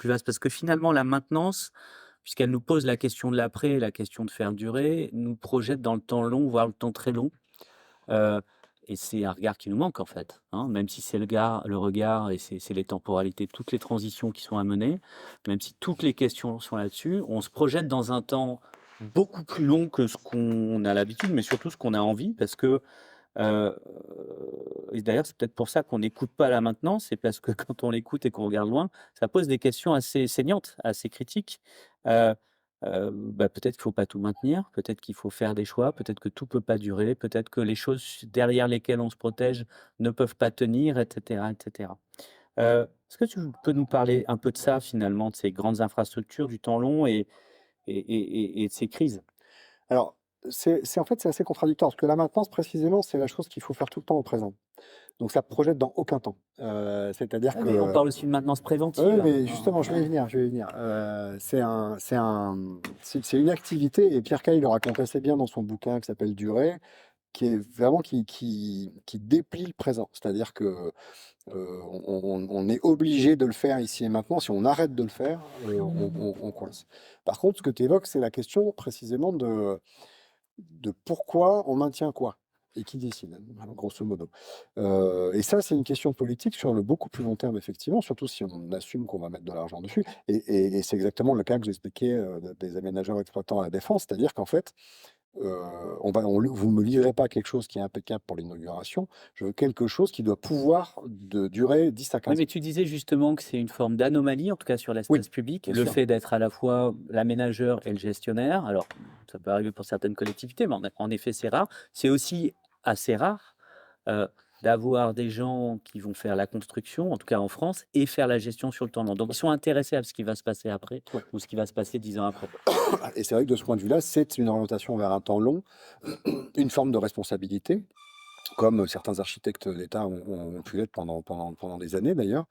vaste, parce que finalement, la maintenance, puisqu'elle nous pose la question de l'après, la question de faire durer, nous projette dans le temps long, voire le temps très long. Et c'est un regard qui nous manque en fait, hein, même si c'est le regard et c'est les temporalités, toutes les transitions qui sont à mener, même si toutes les questions sont là-dessus, on se projette dans un temps beaucoup plus long que ce qu'on a l'habitude, mais surtout ce qu'on a envie, parce que et d'ailleurs, c'est peut-être pour ça qu'on n'écoute pas la maintenance, c'est parce que quand on l'écoute et qu'on regarde loin, ça pose des questions assez saignantes, assez critiques. Heu peut-être qu'il faut pas tout maintenir, peut-être qu'il faut faire des choix, peut-être que tout peut pas durer, peut-être que les choses derrière lesquelles on se protège ne peuvent pas tenir, et cetera, et cetera. Est-ce que tu peux nous parler un peu de ça finalement, de ces grandes infrastructures, du temps long et de ces crises? Alors, en fait, c'est assez contradictoire, parce que la maintenance, précisément, c'est la chose qu'il faut faire tout le temps au présent. Donc ça projette dans aucun temps. C'est-à-dire Ouais, mais on que parle aussi de maintenance oui, préventive. mais justement, je vais y venir, je vais y venir. C'est une activité, et Pierre Caille le raconte assez bien dans son bouquin qui s'appelle Durée, qui est vraiment qui déplie le présent. C'est-à-dire que on est obligé de le faire ici et maintenant. Si on arrête de le faire, on coince. Par contre, ce que tu évoques, c'est la question précisément de pourquoi on maintient quoi et qui décide, grosso modo. Et ça, c'est une question politique sur le beaucoup plus long terme, effectivement, surtout si on assume qu'on va mettre de l'argent dessus. Et c'est exactement le cas que j'expliquais des aménageurs exploitants à la Défense, c'est-à-dire qu'en fait, vous ne me livrez pas quelque chose qui est impeccable pour l'inauguration, je veux quelque chose qui doit pouvoir durer 10 à Oui, 15 mais ans. tu disais justement que c'est une forme d'anomalie, en tout cas sur Oui, l'espace public, bien le sûr. fait d'être à la fois l'aménageur et le gestionnaire. Alors, ça peut arriver pour certaines collectivités, mais en effet, c'est rare. C'est aussi assez rare euh, d'avoir des gens qui vont faire la construction, en tout cas en France, et faire la gestion sur le temps long. Donc, ils sont intéressés à ce qui va se passer après Ouais. ou ce qui va se passer 10 ans après. Et c'est vrai que de ce point de vue-là, c'est une orientation vers un temps long, une forme de responsabilité, comme certains architectes d'État ont pu l'être pendant des années d'ailleurs,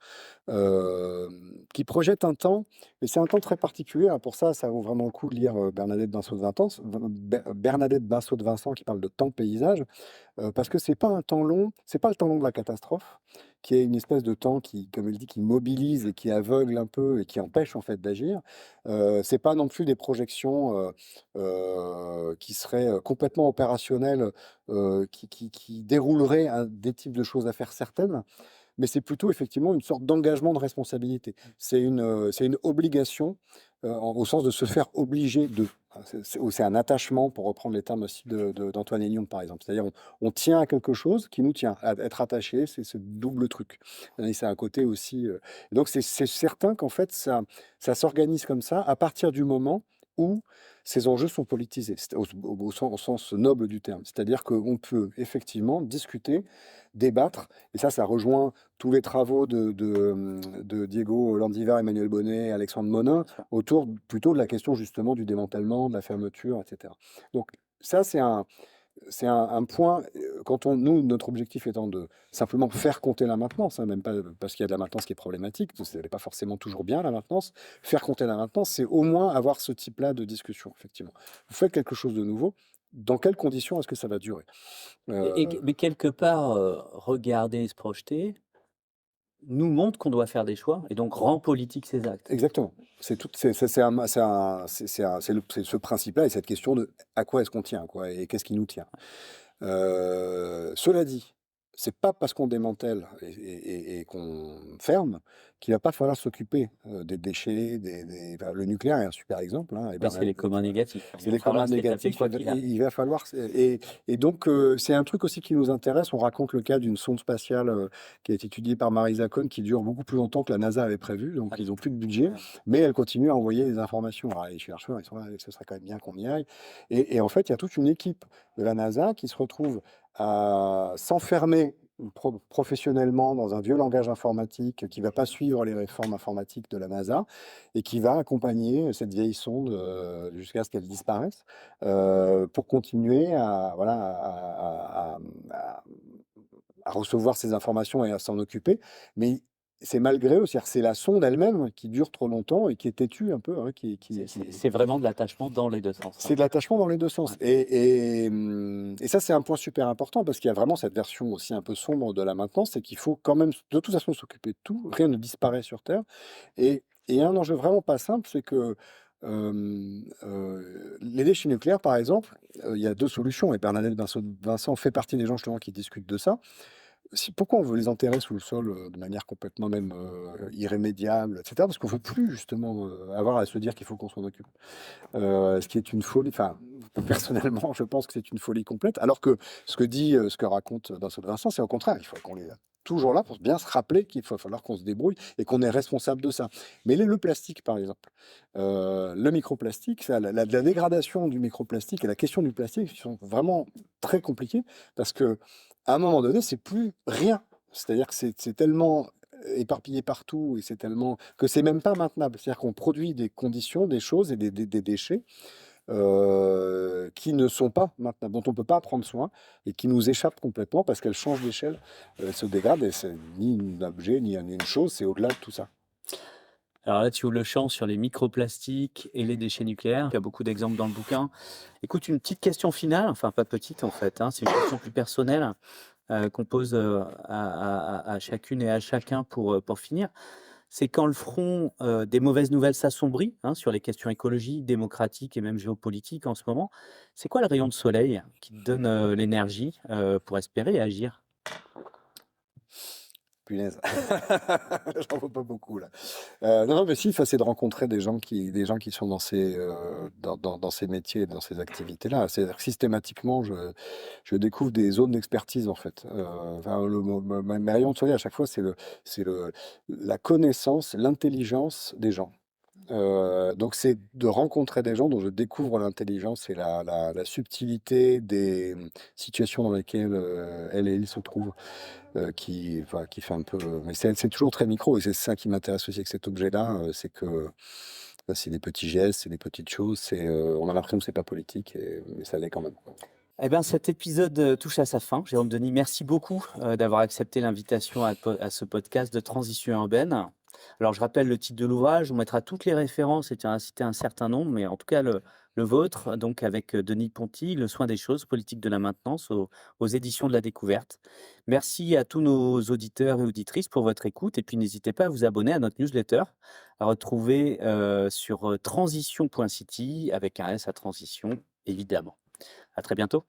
qui projette un temps, mais c'est un temps très particulier. Hein. Pour ça, ça vaut vraiment le coup de lire Bernadette Binceau de Vincent qui parle de temps paysage, parce que c'est pas un temps long, c'est pas le temps long de la catastrophe, qui est une espèce de temps qui, comme elle dit, qui mobilise et qui aveugle un peu et qui empêche en fait d'agir. C'est pas non plus des projections qui seraient complètement opérationnelles, qui dérouleraient des types de choses à faire certaines, mais c'est plutôt effectivement une sorte d'engagement de responsabilité. C'est une obligation au sens de se faire obliger de. C'est un attachement, pour reprendre les termes aussi d'Antoine Hénion, par exemple. C'est-à-dire on tient à quelque chose qui nous tient. Être attaché, c'est ce double truc. Et c'est un côté aussi. Donc c'est certain qu'en fait, ça s'organise comme ça à partir du moment où ces enjeux sont politisés, au sens noble du terme. C'est-à-dire qu'on peut effectivement discuter, débattre, et ça rejoint tous les travaux de Diego Landivar, Emmanuel Bonnet et Alexandre Monin, autour plutôt de la question justement du démantèlement, de la fermeture, etc. Donc ça, c'est un point, nous, notre objectif étant de simplement faire compter la maintenance, hein, même pas parce qu'il y a de la maintenance qui est problématique, ce n'est pas forcément toujours bien la maintenance. Faire compter la maintenance, c'est au moins avoir ce type-là de discussion, effectivement. Vous faites quelque chose de nouveau, dans quelles conditions est-ce que ça va durer? Mais quelque part, regarder et se projeter nous montre qu'on doit faire des choix et donc rend politique ses actes. Exactement. C'est ce principe-là et cette question de à quoi est-ce qu'on tient, quoi, et qu'est-ce qui nous tient. Cela dit, c'est pas parce qu'on démantèle et qu'on ferme qu'il va pas falloir s'occuper des déchets, le nucléaire est un super exemple. Hein, Oui, c'est les communs négatifs. C'est les communs négatifs. Il va falloir. Et donc, c'est un truc aussi qui nous intéresse. On raconte le cas d'une sonde spatiale qui a été étudiée par Marisa Cohn, qui dure beaucoup plus longtemps que la NASA avait prévu. Donc, ils n'ont plus de budget, mais elle continue à envoyer des informations. Alors, les chercheurs, ils sont là, ce serait quand même bien qu'on y aille. Et en fait, il y a toute une équipe de la NASA qui se retrouve à s'enfermer professionnellement dans un vieux langage informatique qui va pas suivre les réformes informatiques de la NASA et qui va accompagner cette vieille sonde jusqu'à ce qu'elle disparaisse pour continuer à, voilà, à recevoir ces informations et à s'en occuper. Mais c'est malgré eux, c'est-à-dire que c'est la sonde elle-même qui dure trop longtemps et qui est têtue un peu. Hein, C'est vraiment de l'attachement dans les deux sens. C'est de l'attachement dans les deux sens. Et ça, c'est un point super important parce qu'il y a vraiment cette version aussi un peu sombre de la maintenance, c'est qu'il faut quand même de toute façon s'occuper de tout. Rien ne disparaît sur Terre. Et un enjeu vraiment pas simple, c'est que les déchets nucléaires, par exemple, il y a deux solutions. Et Bernadette Vincent fait partie des gens justement qui discutent de ça. Pourquoi on veut les enterrer sous le sol de manière complètement même irrémédiable, etc. Parce qu'on ne veut plus justement avoir à se dire qu'il faut qu'on s'en occupe. Ce qui est une folie, enfin, personnellement, je pense que c'est une folie complète. Alors que ce que raconte Vincent, c'est au contraire, il faut qu'on les toujours là pour bien se rappeler qu'il va falloir qu'on se débrouille et qu'on est responsable de ça. Mais le plastique, par exemple, le microplastique, la dégradation du microplastique et la question du plastique sont vraiment très compliquées parce que à un moment donné, c'est plus rien. C'est-à-dire que c'est tellement éparpillé partout et c'est tellement que c'est même pas maintenable. C'est-à-dire qu'on produit des conditions, des choses et des déchets qui ne sont pas maintenables, dont on ne peut pas prendre soin et qui nous échappent complètement parce qu'elles changent d'échelle, elles se dégradent et c'est ni un objet ni une chose, c'est au-delà de tout ça. Alors là, tu ouvres le champ sur les microplastiques et les déchets nucléaires. Il y a beaucoup d'exemples dans le bouquin. Écoute, une petite question finale, enfin pas petite en fait, hein, c'est une question plus personnelle qu'on pose à chacune et à chacun pour finir. C'est quand le front des mauvaises nouvelles s'assombrit sur les questions écologiques, démocratiques et même géopolitiques en ce moment. C'est quoi le rayon de soleil qui te donne l'énergie pour espérer et agir? Punaise, j'en vois pas beaucoup là. Non, mais si, c'est de rencontrer des gens qui sont dans ces métiers, dans ces activités-là. C'est-à-dire que systématiquement, je découvre des zones d'expertise en fait. Enfin, mes rayons de soleil à chaque fois, c'est la connaissance, l'intelligence des gens. Donc c'est de rencontrer des gens dont je découvre l'intelligence et la subtilité des situations dans lesquelles elle et il se trouvent, qui fait un peu. Mais c'est toujours très micro et c'est ça qui m'intéresse aussi avec cet objet-là, c'est que c'est des petits gestes, c'est des petites choses, on a l'impression que c'est pas politique, mais ça l'est quand même. Eh bien, cet épisode touche à sa fin. Jérôme Denis, merci beaucoup d'avoir accepté l'invitation à ce podcast de Transition urbaine. Alors, je rappelle le titre de l'ouvrage, on mettra toutes les références, et tu en as cité un certain nombre, mais en tout cas le vôtre, donc avec Denis Ponty, Le soin des choses, politique de la maintenance, aux éditions de la Découverte. Merci à tous nos auditeurs et auditrices pour votre écoute, et puis n'hésitez pas à vous abonner à notre newsletter, à retrouver sur transition.city, avec un S à transition, évidemment. À très bientôt.